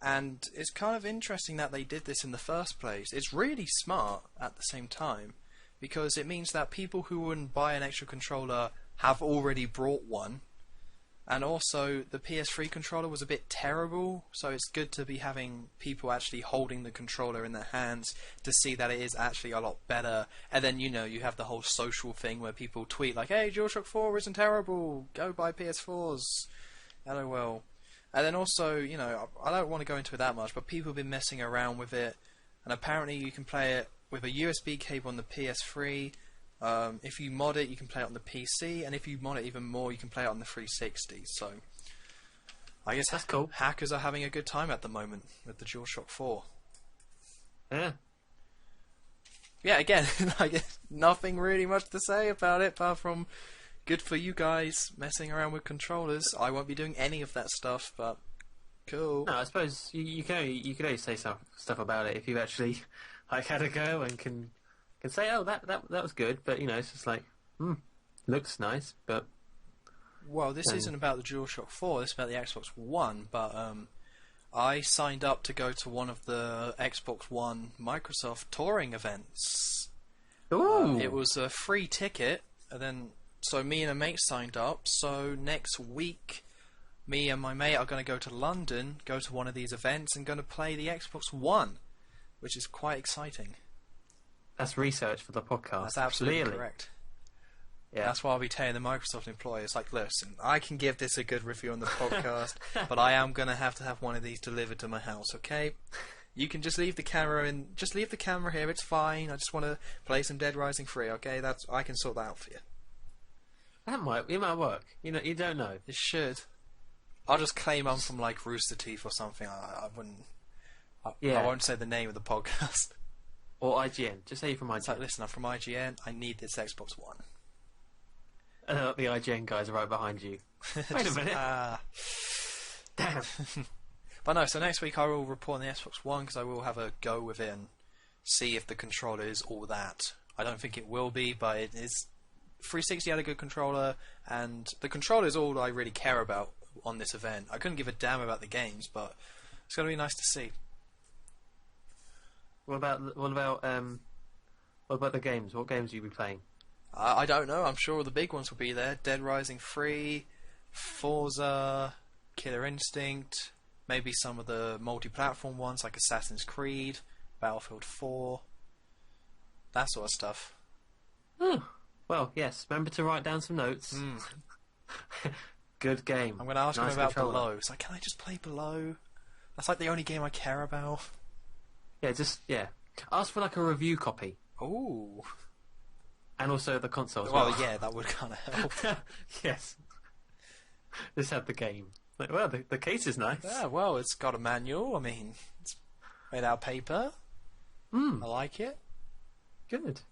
and it's kind of interesting that they did this in the first place. It's really smart at the same time, because it means that people who wouldn't buy an extra controller have already brought one. And also, the PS3 controller was a bit terrible, so it's good to be having people actually holding the controller in their hands to see that it is actually a lot better. And then, you have the whole social thing where people tweet like, hey, DualShock 4 isn't terrible, go buy PS4s, LOL. And then also, I don't want to go into it that much, but people have been messing around with it, and apparently you can play it with a USB cable on the PS3. If you mod it, you can play it on the PC, and if you mod it even more, you can play it on the 360. So, I guess that's cool. Hackers are having a good time at the moment with the DualShock 4. Yeah. Yeah, again, nothing really much to say about it, apart from good for you guys messing around with controllers. I won't be doing any of that stuff, but cool. No, I suppose you can only say stuff about it if you actually had a go and can say, oh, that was good, but it's just looks nice, but well, this isn't about the DualShock 4. This is about the Xbox One. But I signed up to go to one of the Xbox One Microsoft touring events. Ooh. It was a free ticket, and then so me and a mate signed up. So next week, me and my mate are going to go to London, go to one of these events, and going to play the Xbox One, which is quite exciting. That's research for the podcast. That's absolutely correct. Yeah. That's why I'll be telling the Microsoft employees, listen, I can give this a good review on the podcast, but I am going to have one of these delivered to my house, okay? You can just leave the camera here, it's fine. I just want to play some Dead Rising 3, okay? I can sort that out for you. It might work. You don't know. It should. I'll just claim I'm from, Rooster Teeth or something. I wouldn't... I won't say the name of the podcast. Or IGN. Just say you're from IGN. It's listen, I'm from IGN. I need this Xbox One. And the IGN guys are right behind you. Wait a minute. Damn. But no, so next week I will report on the Xbox One because I will have a go with it and see if the controller is all that. I don't think it will be, but it is. 360 had a good controller, and the controller is all I really care about on this event. I couldn't give a damn about the games, but it's going to be nice to see. What about the games? What games will you be playing? I don't know. I'm sure the big ones will be there. Dead Rising 3, Forza, Killer Instinct, maybe some of the multi-platform ones like Assassin's Creed, Battlefield 4, that sort of stuff. Oh, well, yes. Remember to write down some notes. Good game. I'm going to ask him about Below. It's can I just play Below? That's the only game I care about. Yeah, ask for a review copy. Ooh. And also the console as well. Yeah, that would kind of help. Yes. Just have the game. The case is nice. Yeah, well, it's got a manual. I mean, it's made out of paper. I like it. Good.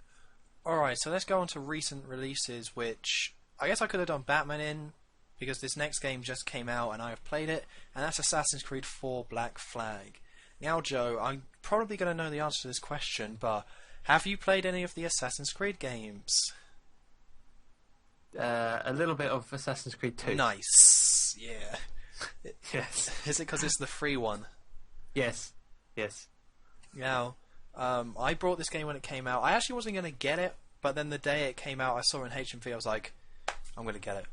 Alright, so let's go on to recent releases, which I guess I could have done Batman in, because this next game just came out and I have played it, and that's Assassin's Creed 4 Black Flag. Now, Joe, I'm probably going to know the answer to this question, but have you played any of the Assassin's Creed games? A little bit of Assassin's Creed 2. Nice. Yeah. Yes. Is it because it's the free one? Yes. Yes. Now, I bought this game when it came out. I actually wasn't going to get it, but then the day it came out, I saw it in HMV. I was like, I'm going to get it.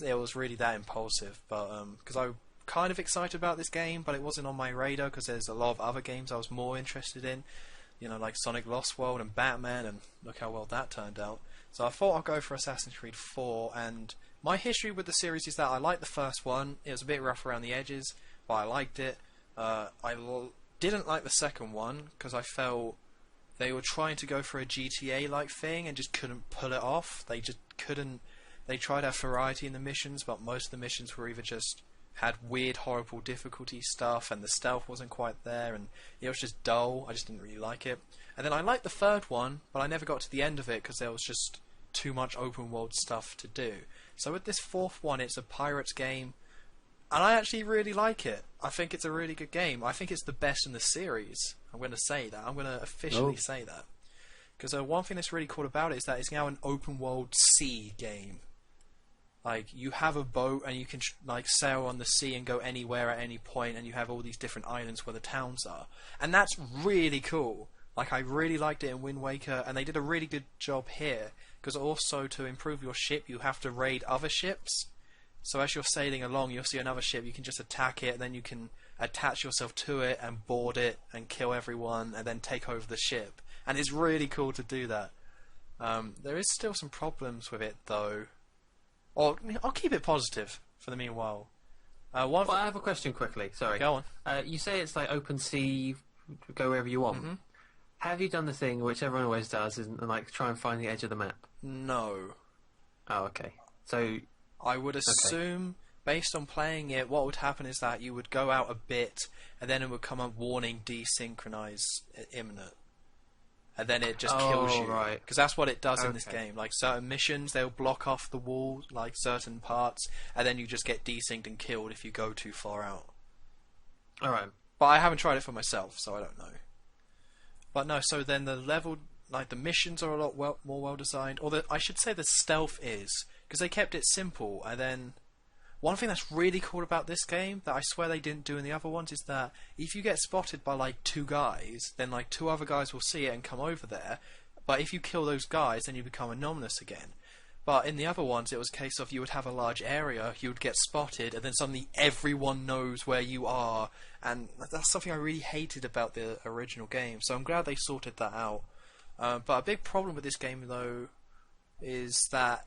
It was really that impulsive, but because I'm kind of excited about this game, but it wasn't on my radar because there's a lot of other games I was more interested in, you know, like Sonic Lost World and Batman, and look how well that turned out. So I thought I'd go for Assassin's Creed 4, and my history with the series is that I liked the first one. It was a bit rough around the edges, but I liked it. Didn't like the second one because I felt they were trying to go for a GTA-like thing and just couldn't pull it off. They just couldn't. They tried to have variety in the missions, but most of the missions were either just had weird, horrible difficulty stuff, and the stealth wasn't quite there, and it was just dull. I just didn't really like it. And then I liked the third one, but I never got to the end of it because there was just too much open world stuff to do. So with this fourth one, it's a pirates game, and I actually really like it. I think it's a really good game. I think it's the best in the series. I'm going to say that. I'm going to officially say that. Because one thing that's really cool about it is that it's now an open world sea game. Like, you have a boat and you can like sail on the sea and go anywhere at any point, and you have all these different islands where the towns are. And that's really cool. Like, I really liked it in Wind Waker, and they did a really good job here. Because also, to improve your ship, you have to raid other ships. So as you're sailing along, you'll see another ship, you can just attack it, and then you can attach yourself to it and board it and kill everyone and then take over the ship. And it's really cool to do that. There is still some problems with it, though. Or I'll keep it positive for the meanwhile. I have a question quickly. Sorry. Go on. You say it's like open sea, go wherever you want. Mm-hmm. Have you done the thing which everyone always does, and like try and find the edge of the map? No. Oh, okay. So I would assume, based on playing it, what would happen is that you would go out a bit, and then it would come up warning desynchronize imminent. And then it just kills you. Right. Because that's what it does in this game. Like, certain missions, they'll block off the wall, like certain parts, and then you just get desynced and killed if you go too far out. Alright. But I haven't tried it for myself, so I don't know. But no, so then the level, like the missions are a lot more well designed. Or I should say the stealth is, because they kept it simple. And then one thing that's really cool about this game that I swear they didn't do in the other ones is that if you get spotted by like two guys, then like two other guys will see it and come over there. But if you kill those guys, then you become anonymous again. But in the other ones, it was a case of you would have a large area, you would get spotted, and then suddenly everyone knows where you are. And that's something I really hated about the original game. So I'm glad they sorted that out. But a big problem with this game, though, is that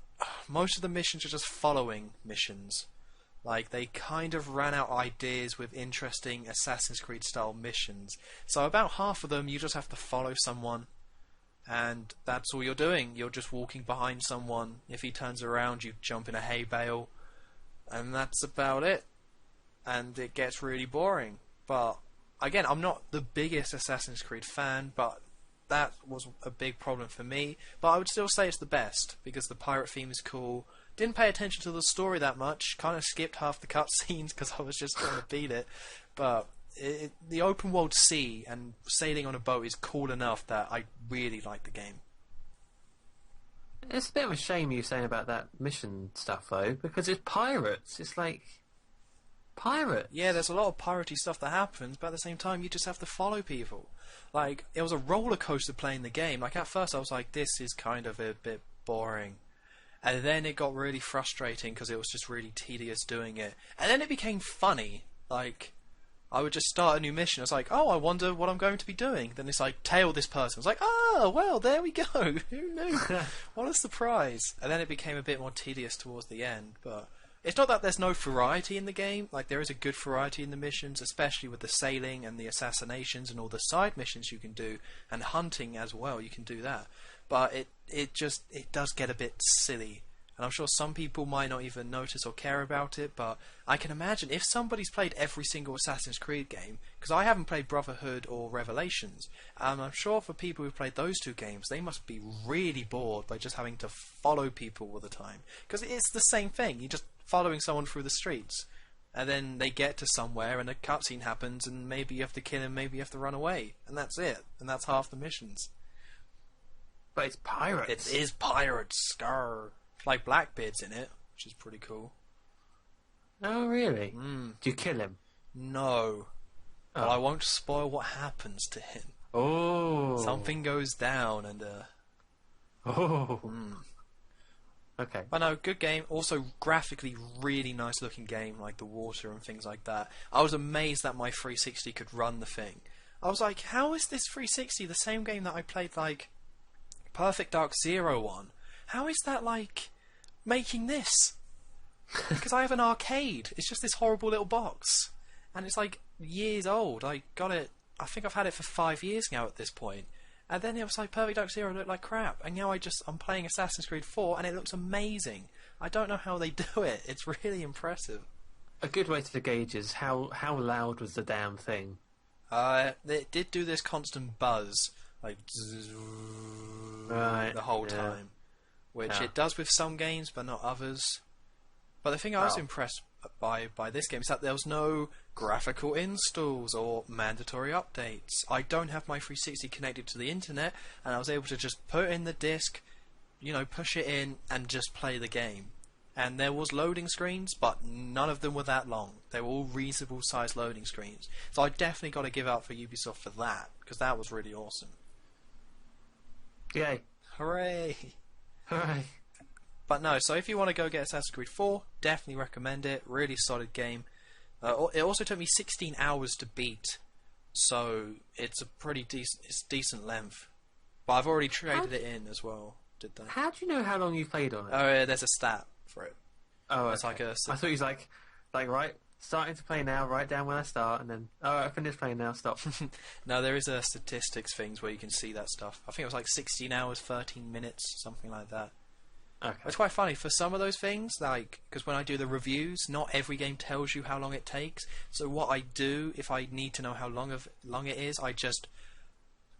most of the missions are just following missions. Like, they kind of ran out ideas with interesting Assassin's Creed style missions. So about half of them, you just have to follow someone. And that's all you're doing. You're just walking behind someone. If he turns around, you jump in a hay bale. And that's about it. And it gets really boring. But, again, I'm not the biggest Assassin's Creed fan, but that was a big problem for me. But I would still say it's the best, because the pirate theme is cool. Didn't pay attention to the story that much. Kind of skipped half the cutscenes because I was just trying to beat it. But the open world sea and sailing on a boat is cool enough that I really like the game. It's a bit of a shame you saying about that mission stuff, though, because it's pirates. It's like pirates. Yeah, there's a lot of piratey stuff that happens, but at the same time, you just have to follow people. Like, it was a roller coaster playing the game. Like, at first I was like, this is kind of a bit boring. And then it got really frustrating because it was just really tedious doing it. And then it became funny. Like, I would just start a new mission. I was like, oh, I wonder what I'm going to be doing. Then it's like, tail this person. I was like, oh, well, there we go. Who knew? What a surprise. And then it became a bit more tedious towards the end. But it's not that there's no variety in the game. Like, there is a good variety in the missions, especially with the sailing and the assassinations and all the side missions you can do. And hunting as well, you can do that. But it does get a bit silly. And I'm sure some people might not even notice or care about it, but I can imagine if somebody's played every single Assassin's Creed game, because I haven't played Brotherhood or Revelations, I'm sure for people who've played those two games, they must be really bored by just having to follow people all the time. Because it's the same thing, you're just following someone through the streets, and then they get to somewhere and a cutscene happens, and maybe you have to kill him, maybe you have to run away, and that's it, and that's half the missions. But it's pirates. It is pirates. Scar. Like Blackbeard's in it, which is pretty cool. Oh, really? Do you kill him? No. But I won't spoil what happens to him. Oh. Something goes down, and Oh. Okay. But no, good game. Also, graphically, really nice looking game, like the water and things like that. I was amazed that my 360 could run the thing. I was like, how is this 360 the same game that I played, like, Perfect Dark Zero on? How is that, like, making this? Because I have an arcade. It's just this horrible little box. And it's, like, years old. I got it, I think I've had it for 5 years now at this point. And then it was like Perfect Dark Zero looked like crap. And now I'm playing Assassin's Creed 4 and it looks amazing. I don't know how they do it. It's really impressive. A good way to gauge is how loud was the damn thing? It did do this constant buzz, like right, the whole time, which it does with some games, but not others. But the thing I was impressed by this game is that there was no graphical installs or mandatory updates. I don't have my 360 connected to the internet, and I was able to just put in the disc, push it in, and just play the game. And there was loading screens, but none of them were that long. They were all reasonable sized loading screens. So I definitely got to give out for Ubisoft for that, because that was really awesome. Yay. Hooray! Hooray. But no, so if you want to go get Assassin's Creed 4, definitely recommend it. Really solid game. It also took me 16 hours to beat, so it's a pretty decent length. But I've already traded it in as well. Did that? How do you know how long you've played on it? Oh, yeah, there's a stat for it. Oh, it's okay. like I thought he was like right, starting to play now, write down when I start, and then I finished playing now, stop. No, there is a statistics things where you can see that stuff. I think it was like 16 hours, 13 minutes, something like that. Okay. It's quite funny for some of those things, like, because when I do the reviews, not every game tells you how long it takes. So what I do, if I need to know how long it is, I just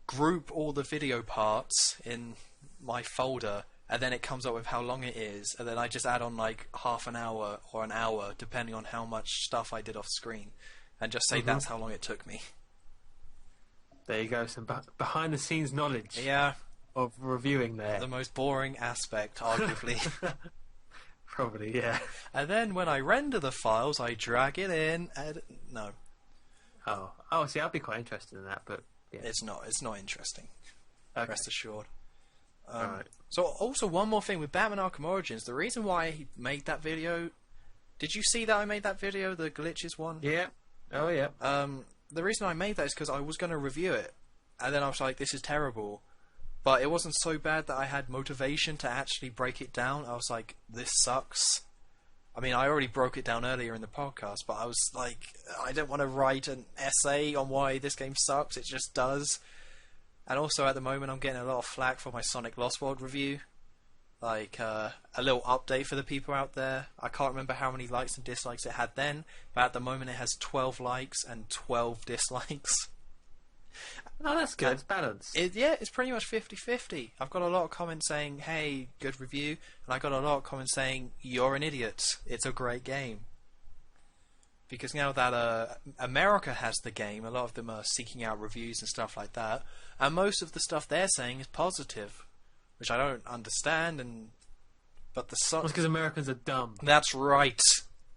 group all the video parts in my folder, and then it comes up with how long it is, and then I just add on like half an hour or an hour, depending on how much stuff I did off screen, and just say that's how long it took me. There you go, some behind the scenes knowledge. Yeah. Of reviewing there. The most boring aspect, arguably. Probably, yeah. And then when I render the files, I drag it in, no. Oh, see, I'd be quite interested in that, but yeah. It's not interesting. Okay. Rest assured. Alright. So also one more thing with Batman Arkham Origins, the reason why I made that video, did you see that I made that video, the glitches one? Yeah. Oh, yeah. The reason I made that is because I was going to review it, and then I was like, this is terrible. But it wasn't so bad that I had motivation to actually break it down. I was like, this sucks. I mean, I already broke it down earlier in the podcast, but I was like, I don't want to write an essay on why this game sucks. It just does. And also at the moment I'm getting a lot of flack for my Sonic Lost World review. Like, a little update for the people out there. I can't remember how many likes and dislikes it had then, but at the moment it has 12 likes and 12 dislikes. Oh, that's good. It's balanced. It's pretty much 50-50. I've got a lot of comments saying, hey, good review, and I got a lot of comments saying, you're an idiot. It's a great game. Because now that America has the game, a lot of them are seeking out reviews and stuff like that, and most of the stuff they're saying is positive, which I don't understand. But It's because Americans are dumb. That's right.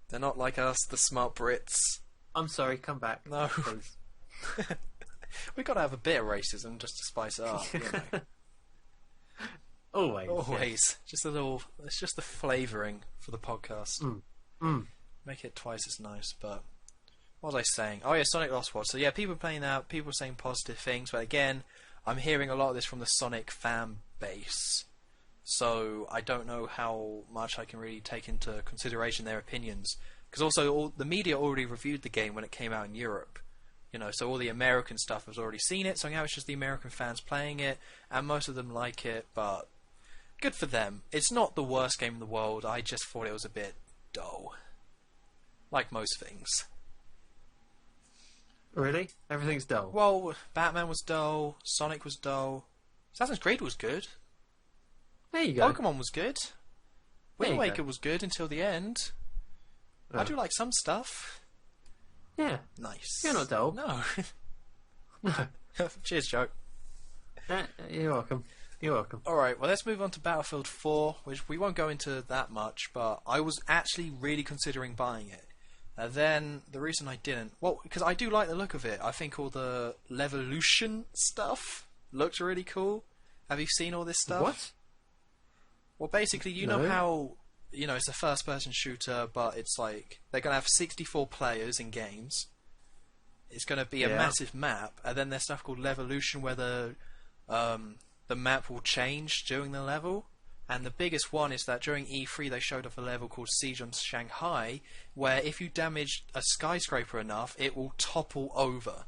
They're not like us, the smart Brits. I'm sorry, come back. No. Please. We've got to have a bit of racism just to spice it up, you know. Always. Always. Just a little... It's just the flavouring for the podcast. Make it twice as nice, but... What was I saying? Oh yeah, Sonic Lost World. So yeah, people playing that, people saying positive things, but again, I'm hearing a lot of this from the Sonic fan base. So I don't know how much I can really take into consideration their opinions. Because also, the media already reviewed the game when it came out in Europe. You know, so all the American stuff has already seen it, so now it's just the American fans playing it, and most of them like it, but good for them. It's not the worst game in the world, I just thought it was a bit dull. Like most things. Really? Everything's dull? Well, Batman was dull, Sonic was dull, Assassin's Creed was good, there you go. Pokemon was good, Wind Waker was good until the end. I do like some stuff. Yeah. Nice. You're not dull. No. No. Cheers, joke. You're welcome. You're welcome. Alright, well let's move on to Battlefield 4, which we won't go into that much, but I was actually really considering buying it. And then the reason I didn't, well, because I do like the look of it. I think all the Levolution stuff looks really cool. Have you seen all this stuff? What? Well, basically, you know how, it's a first-person shooter, but it's like they're going to have 64 players in games. It's going to be a massive map, and then there's stuff called Levolution where the map will change during the level. And the biggest one is that during E3 they showed off a level called Siege on Shanghai, where if you damage a skyscraper enough, it will topple over.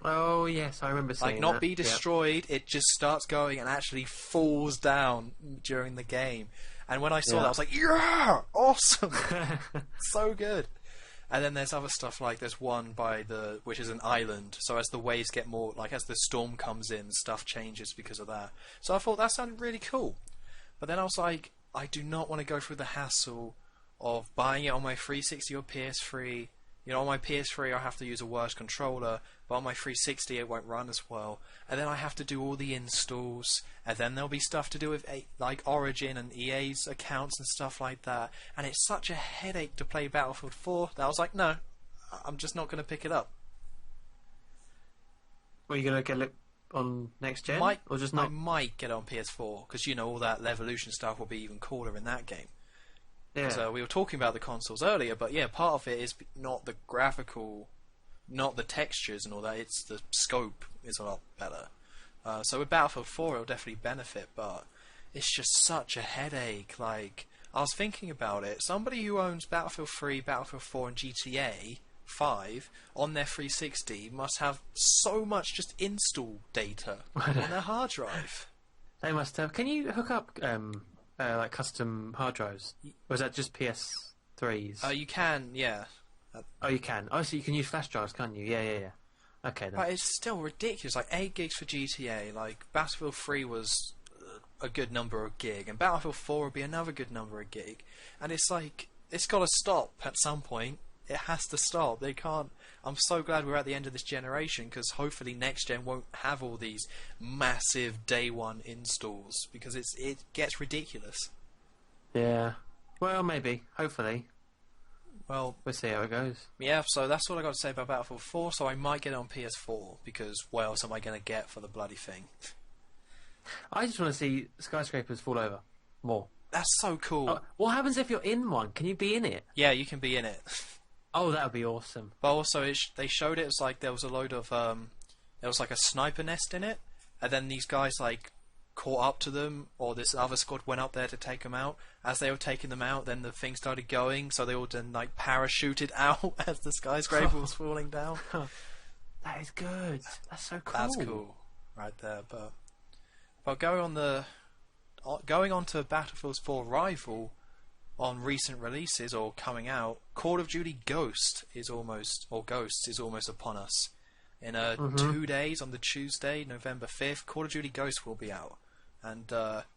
Oh yes, I remember seeing that. Like, not be destroyed, it just starts going and actually falls down during the game. And when I saw that, I was like, yeah! Awesome! So good! And then there's other stuff, like there's one which is an island, so as the waves get more, like as the storm comes in, stuff changes because of that. So I thought that sounded really cool. But then I was like, I do not want to go through the hassle of buying it on my 360 or PS3. On my PS3 I have to use a worse controller, but on my 360 it won't run as well. And then I have to do all the installs, and then there'll be stuff to do with like Origin and EA's accounts and stuff like that. And it's such a headache to play Battlefield 4 that I was like, no, I'm just not going to pick it up. Well, you going to get it on next gen? Or just not? I might get it on PS4, because all that Levolution stuff will be even cooler in that game. Yeah. So we were talking about the consoles earlier, but yeah, part of it is not the graphical, not the textures and all that, it's the scope is a lot better. So with Battlefield 4 it'll definitely benefit, but it's just such a headache. Like, I was thinking about it, somebody who owns Battlefield 3, Battlefield 4 and GTA 5 on their 360 must have so much just install data on their hard drive. They must have. Can you hook up like custom hard drives, or is that just PS3s? You can, yeah. Oh, you can. Oh, so you can use flash drives, can't you? Yeah. Okay, then. But it's still ridiculous. Like 8 gigs for GTA. Like Battlefield 3 was a good number of gig, and Battlefield 4 would be another good number of gig. And it's like, it's got to stop at some point. It has to stop. They can't. I'm so glad we're at the end of this generation, because hopefully next gen won't have all these massive day one installs, because it gets ridiculous. Yeah. Well, maybe. Hopefully. Well, we'll see how it goes. Yeah, so that's all I got to say about Battlefield 4. So I might get it on PS4, because what else am I going to get for the bloody thing? I just want to see skyscrapers fall over more. That's so cool. Oh, what happens if you're in one? Can you be in it? Yeah, you can be in it. Oh, that would be awesome. But also, they showed it as like there was a load of there was like a sniper nest in it, and then these guys like caught up to them, or this other squad went up there to take them out. As they were taking them out, then the thing started going, so they all then like parachuted out as the skyscraper was falling down. That is good. That's so cool. That's cool, right there. But going on to Battlefield 4 Rival. On recent releases or coming out, Call of Duty Ghosts is almost upon us. In 2 days, on the Tuesday, November 5th, Call of Duty Ghosts will be out. And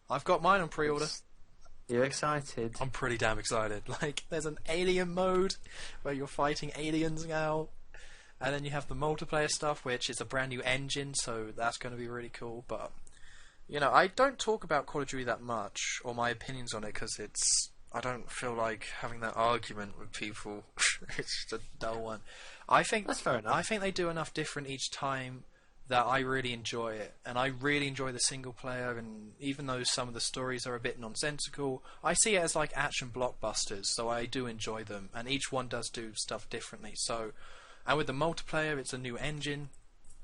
I've got mine on pre-order. You're excited? I'm pretty damn excited. Like, there's an alien mode where you're fighting aliens now. And then you have the multiplayer stuff, which is a brand new engine, so that's going to be really cool. But, I don't talk about Call of Duty that much, or my opinions on it, because I don't feel like having that argument with people. It's just a dull one. I think that's fair enough. I think they do enough different each time that I really enjoy it, and I really enjoy the single player. And even though some of the stories are a bit nonsensical, I see it as like action blockbusters, so I do enjoy them. And each one does do stuff differently. So, and with the multiplayer, it's a new engine.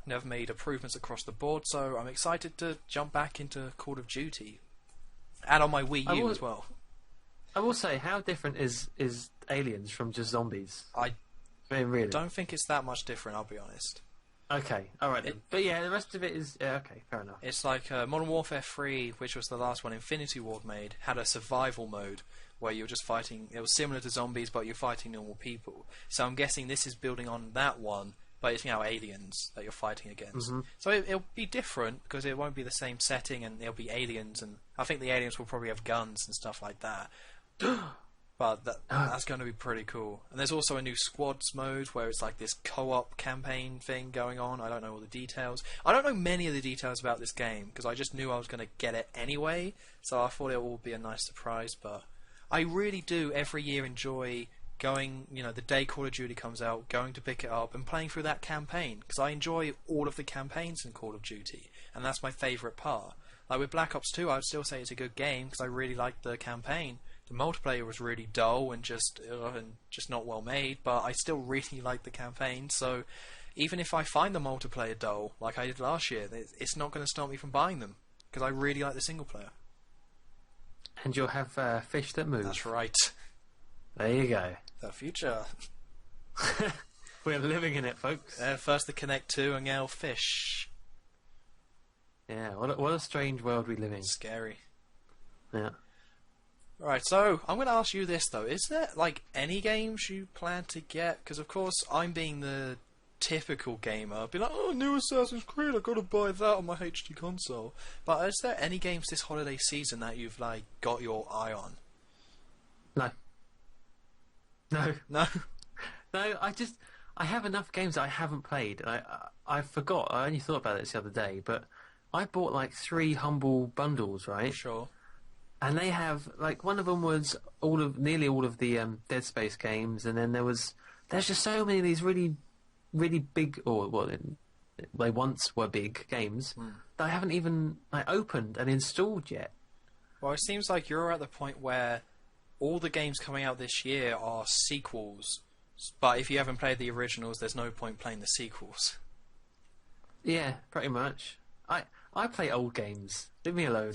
They've made improvements across the board, so I'm excited to jump back into Call of Duty, and on my Wii U as well. I will say, how different is aliens from just zombies? I mean, really? Don't think it's that much different, I'll be honest. Okay, alright then. But yeah, the rest of it is... Yeah, okay, fair enough. It's like Modern Warfare 3, which was the last one Infinity Ward made, had a survival mode where you're just fighting... It was similar to zombies, but you're fighting normal people. So I'm guessing this is building on that one, but it's aliens that you're fighting against. Mm-hmm. So it'll be different, because it won't be the same setting, and there'll be aliens, and I think the aliens will probably have guns and stuff like that. But that's going to be pretty cool. And there's also a new squads mode where it's like this co-op campaign thing going on. I don't know all the details. I don't know many of the details about this game, because I just knew I was going to get it anyway, so I thought it would be a nice surprise. But I really do every year enjoy going, the day Call of Duty comes out, going to pick it up and playing through that campaign, because I enjoy all of the campaigns in Call of Duty, and that's my favourite part. Like with Black Ops 2, I would still say it's a good game because I really liked the campaign. The multiplayer was really dull and just not well made, but I still really liked the campaign. So even if I find the multiplayer dull, like I did last year, it's not going to stop me from buying them because I really like the single player. And you'll have fish that move. That's right. There you go. The future. We're living in it, folks. First the Kinect 2 and now fish. Yeah, what a strange world we live in. Scary. Yeah. Right, so I'm going to ask you this though: is there like any games you plan to get? Because of course I'm being the typical gamer. I'd be like, oh, new Assassin's Creed, I've got to buy that on my HD console. But is there any games this holiday season that you've like got your eye on? No. No. No. No. I have enough games that I haven't played. I forgot. I only thought about this the other day, but I bought like 3 Humble bundles, right? Sure. And they have like one of them was nearly all of the Dead Space games, and then there's just so many of these really, really big, they once were big games that I haven't even opened and installed yet. Well, it seems like you're at the point where all the games coming out this year are sequels, but if you haven't played the originals, there's no point playing the sequels. Yeah, pretty much. I play old games. Leave me alone.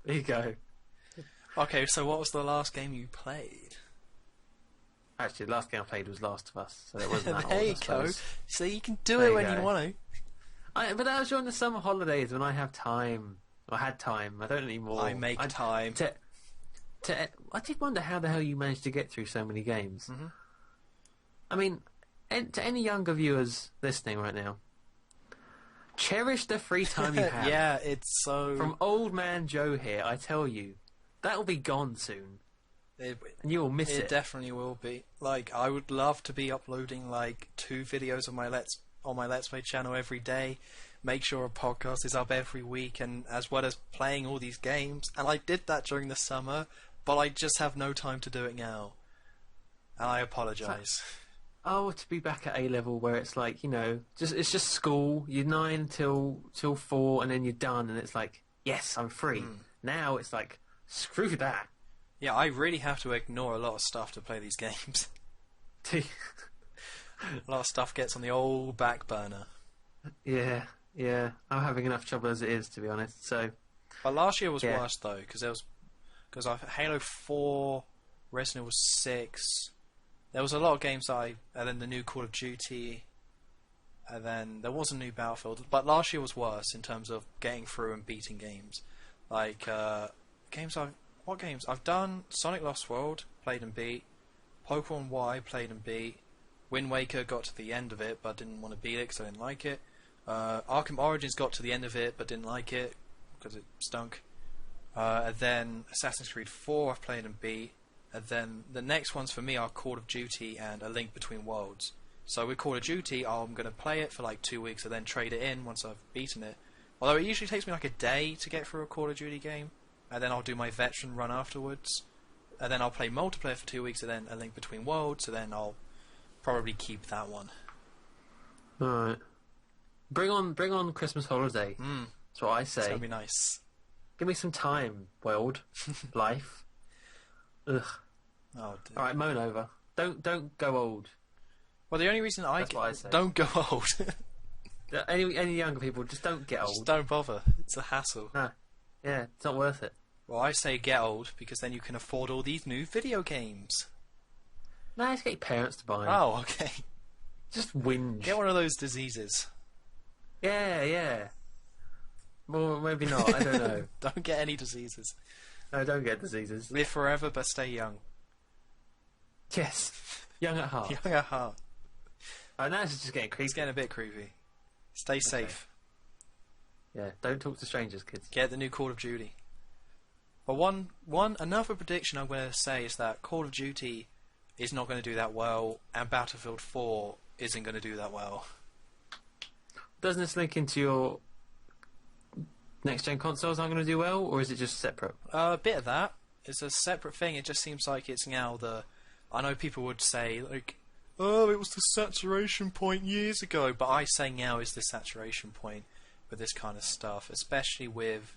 There you go. Okay, so what was the last game you played? Actually, the last game I played was Last of Us, so it wasn't that old, There you I suppose. go. So you can do it when you want to. But that was during the summer holidays when I have time. I had time. I don't anymore. I make time. I did wonder how the hell you managed to get through so many games. Mm-hmm. I mean, to any younger viewers listening right now, cherish the free time you have. Yeah, it's so... From old man Joe here, I tell you, that'll be gone soon. And you will miss it. It definitely will be. Like, I would love to be uploading, like, 2 videos on my Let's Play channel every day. Make sure a podcast is up every week, and as well as playing all these games. And I did that during the summer, but I just have no time to do it now. And I apologise. Oh, to be back at A level where it's like, it's just school. You're 9 till 4, and then you're done, and it's like, yes, I'm free. Now it's like, screw that. Yeah, I really have to ignore a lot of stuff to play these games. A lot of stuff gets on the old back burner. Yeah. I'm having enough trouble as it is, to be honest. So, but last year was worse though, because Halo 4, Resident Evil 6. There was a lot of games and then the new Call of Duty, and then there was a new Battlefield. But last year was worse in terms of getting through and beating games. Like what games? I've done Sonic Lost World, played and beat. Pokemon Y, played and beat. Wind Waker, got to the end of it, but didn't want to beat it because I didn't like it. Arkham Origins, got to the end of it, but didn't like it because it stunk. And then Assassin's Creed 4, I've played and beat. And then the next ones for me are Call of Duty and A Link Between Worlds. So with Call of Duty, I'm going to play it for like 2 weeks and then trade it in once I've beaten it. Although it usually takes me like a day to get through a Call of Duty game. And then I'll do my veteran run afterwards. And then I'll play multiplayer for 2 weeks and then A Link Between Worlds. So then I'll probably keep that one. Alright. Bring on Christmas holiday. That's what I say. It's going to be nice. Give me some time, world. Life. Ugh. Oh, dear. Alright, moan over. Don't go old. Well, the only reason That's what I say. Don't go old. Any younger people, just don't get old. Just don't bother. It's a hassle. No. Yeah, it's not worth it. Well, I say get old because then you can afford all these new video games. No, just get your parents to buy them. Oh, okay. Just whinge. Get one of those diseases. Yeah. Well, maybe not. I don't know. Don't get any diseases. No, don't get diseases. Live forever, but stay young. Yes. Young at heart. Young at heart. Oh, now it's just getting creepy. It's getting a bit creepy. Stay safe. Yeah, don't talk to strangers, kids. Get the new Call of Duty. But another prediction I'm going to say is that Call of Duty is not going to do that well, and Battlefield 4 isn't going to do that well. Doesn't this link into your next-gen consoles aren't going to do well, or is it just separate? A bit of that. It's a separate thing. It just seems like it's now the I know people would say, like, oh, it was the saturation point years ago, but I say now is the saturation point with this kind of stuff, especially with,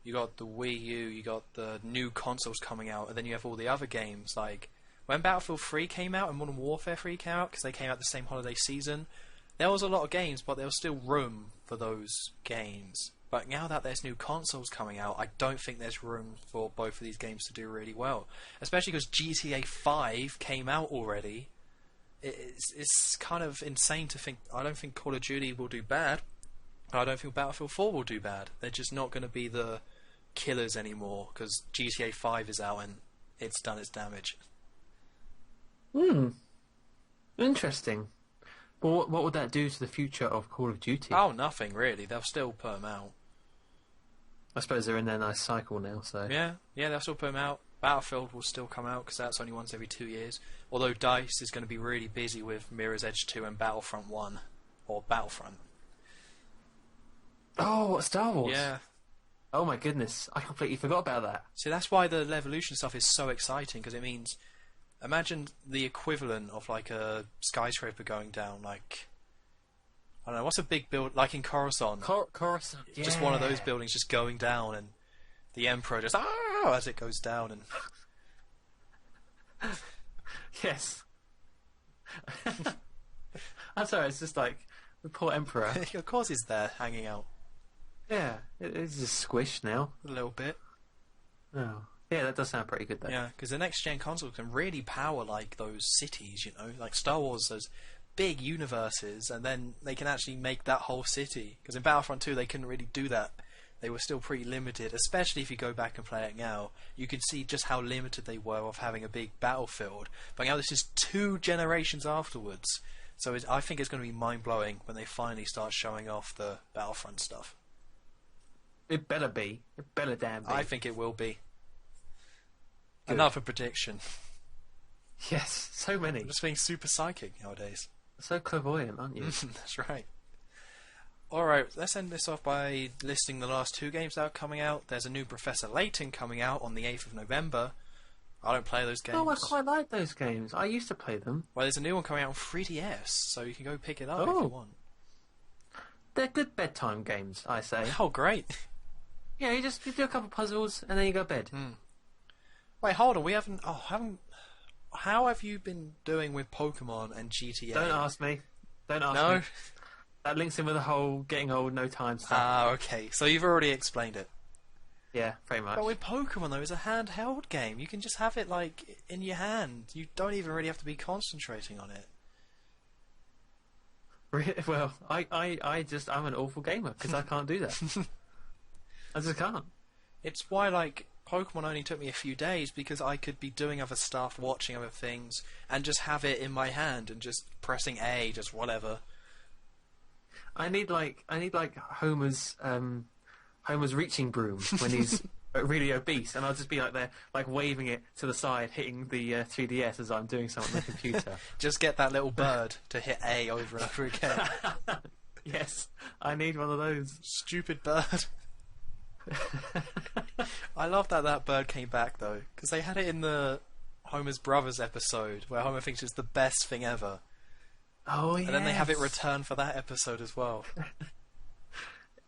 you got the Wii U, you got the new consoles coming out, and then you have all the other games, like, when Battlefield 3 came out and Modern Warfare 3 came out, because they came out the same holiday season, there was a lot of games, but there was still room for those games. But now that there's new consoles coming out, I don't think there's room for both of these games to do really well. Especially because GTA 5 came out already. It's kind of insane to think. I don't think Call of Duty will do bad. I don't think Battlefield 4 will do bad. They're just not going to be the killers anymore because GTA 5 is out and it's done its damage. Interesting. Well, what would that do to the future of Call of Duty? Oh, nothing really. They'll still put them out. I suppose they're in their nice cycle now, so... Yeah, they'll still put them out. Battlefield will still come out because that's only once every 2 years. Although DICE is going to be really busy with Mirror's Edge 2 and Battlefront 1. Or Battlefront. Oh, what, Star Wars? Yeah. Oh my goodness, I completely forgot about that. See, that's why the Levolution stuff is so exciting, because it means... Imagine the equivalent of like a skyscraper going down, like... I don't know, what's a big build... Like in Coruscant. Coruscant, yeah. Just one of those buildings just going down, and the Emperor just... Ah! As it goes down, and... Yes. I'm sorry, it's just like... The poor Emperor. Of course he's there, hanging out. Yeah, it's just squished now. A little bit. Oh. Yeah, that does sound pretty good, though. Yeah, because the next-gen console can really power, like, those cities, you know? Like Star Wars, those big universes, and then they can actually make that whole city. Because in Battlefront 2, they couldn't really do that. They were still pretty limited, especially if you go back and play it now. You can see just how limited they were of having a big battlefield. But now this is 2 generations afterwards. So I think it's going to be mind-blowing when they finally start showing off the Battlefront stuff. It better be. It better damn be. I think it will be. Good. Another prediction. Yes, so many. I'm just being super psychic nowadays. So clairvoyant, aren't you? That's right. Alright, let's end this off by listing the last 2 games that are coming out. There's a new Professor Layton coming out on the 8th of November. I don't play those games. Oh, I quite like those games. I used to play them. Well, there's a new one coming out on 3DS, so you can go pick it up if you want. They're good bedtime games, I say. Oh, great. Yeah, you do a couple puzzles and then you go to bed. Wait, hold on. We haven't... Oh, how have you been doing with Pokemon and GTA? Don't ask me. Don't ask no? me. That links in with the whole getting old, no time stuff. Ah, okay. So you've already explained it. Yeah, pretty much. But with Pokemon, though, it's a handheld game. You can just have it, like, in your hand. You don't even really have to be concentrating on it. Well, I'm an awful gamer because I can't do that. I just can't. It's why, like, Pokemon only took me a few days because I could be doing other stuff, watching other things, and just have it in my hand and just pressing A, just whatever. I need like Homer's reaching broom when he's really obese, and I'll just be like there, like waving it to the side, hitting the 3DS as I'm doing something on the computer. Just get that little bird to hit A over and over again. Yes, I need one of those. Stupid bird. I love that bird came back though, because they had it in the Homer's Brothers episode where Homer thinks it's the best thing ever. Oh, yeah. And then they have it return for that episode as well.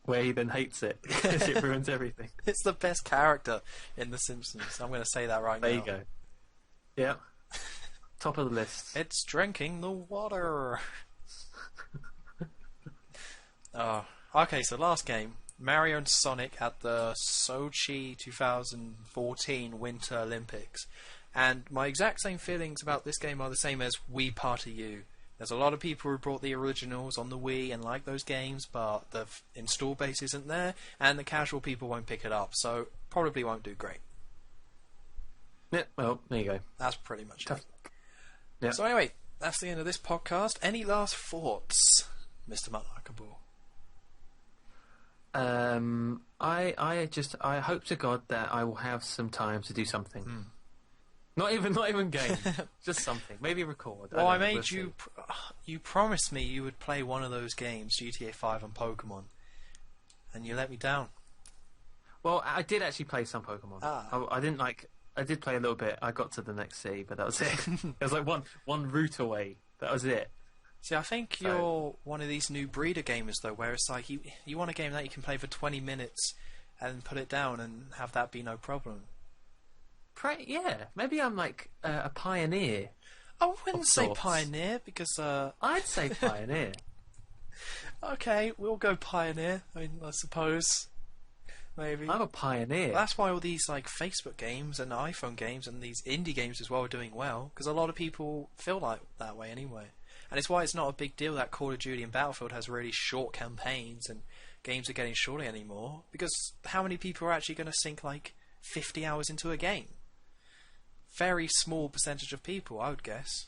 Where he then hates it because it ruins everything. It's the best character in The Simpsons. I'm going to say that right now. There you go. Yeah. Top of the list. It's drinking the water. Oh, okay, so last game. Mario and Sonic at the Sochi 2014 Winter Olympics. And my exact same feelings about this game are the same as Wii Party U. There's a lot of people who brought the originals on the Wii and like those games, but the install base isn't there, and the casual people won't pick it up, so probably won't do great. Yeah, well, there you go. That's pretty much it. Yeah. So anyway, that's the end of this podcast. Any last thoughts, Mr. McLuckable? I hope to God that I will have some time to do something. Not even game, just something. Maybe record. Well, I made you. You promised me you would play one of those games, GTA 5 and Pokemon, and you let me down. Well, I did actually play some Pokemon. I didn't like I did play a little bit. I got to the next sea, but that was it. It was like one route away. That was it. See, I think you're one of these new breeder gamers, though, where it's like you want a game that you can play for 20 minutes and put it down and have that be no problem. Yeah, maybe I'm like a pioneer. I wouldn't say sorts. pioneer, because... I'd say pioneer. Okay, we'll go pioneer, I suppose. Maybe. I'm a pioneer. That's why all these like Facebook games and iPhone games and these indie games as well are doing well, because a lot of people feel like that way anyway. And it's why it's not a big deal that Call of Duty and Battlefield has really short campaigns and games are getting shorter anymore, because how many people are actually going to sink like 50 hours into a game? Very small percentage of people, I would guess.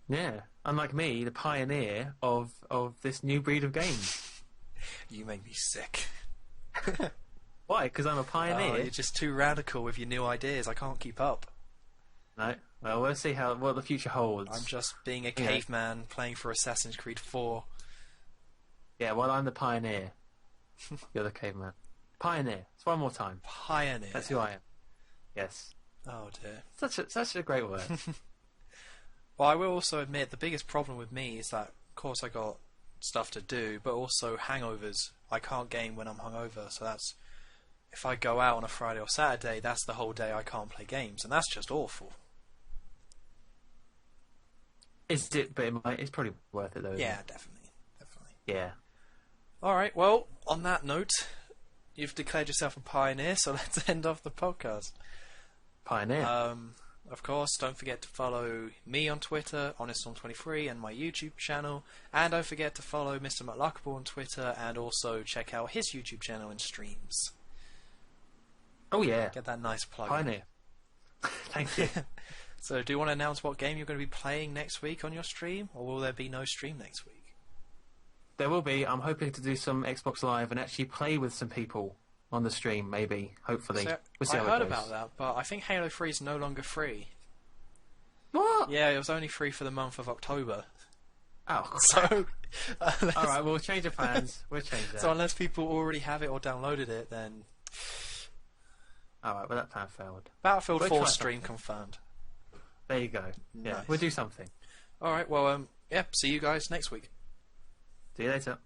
Yeah, unlike me, the pioneer of this new breed of games. You make me sick. Why? Because I'm a pioneer? Oh, you're just too radical with your new ideas. I can't keep up. No. Well, we'll see what the future holds. I'm just being a caveman playing for Assassin's Creed 4. Yeah, well, I'm the pioneer. You're the caveman. Pioneer. It's one more time. Pioneer. That's who I am. Yes. Oh dear. Such a great word. Well, I will also admit the biggest problem with me is that, of course, I got stuff to do, but also hangovers. I can't game when I'm hungover, so that's... If I go out on a Friday or Saturday, that's the whole day I can't play games, and that's just awful. Is it? But it's probably worth it, though. Yeah, definitely. Yeah. Alright, well, on that note, you've declared yourself a pioneer, so let's end off the podcast. Pioneer. Of course, don't forget to follow me on Twitter, HonestStorm23, and my YouTube channel. And don't forget to follow MrMuckluckable on Twitter, and also check out his YouTube channel and streams. Oh, yeah. Get that nice plug. Pioneer. Thank you. So, do you want to announce what game you're going to be playing next week on your stream, or will there be no stream next week? There will be. I'm hoping to do some Xbox Live and actually play with some people on the stream, maybe, hopefully. So, we'll see I how heard it goes. about that, but I think Halo 3 is no longer free. What? Yeah, it was only free for the month of October. Oh, So, alright, we'll change the plans. We'll change that. So unless people already have it or downloaded it, then Alright, well that plan failed. Battlefield We'll 4 try stream something. confirmed. There you go. Yeah, Nice. we'll do something. Alright, well, yeah, see you guys next week. See you later.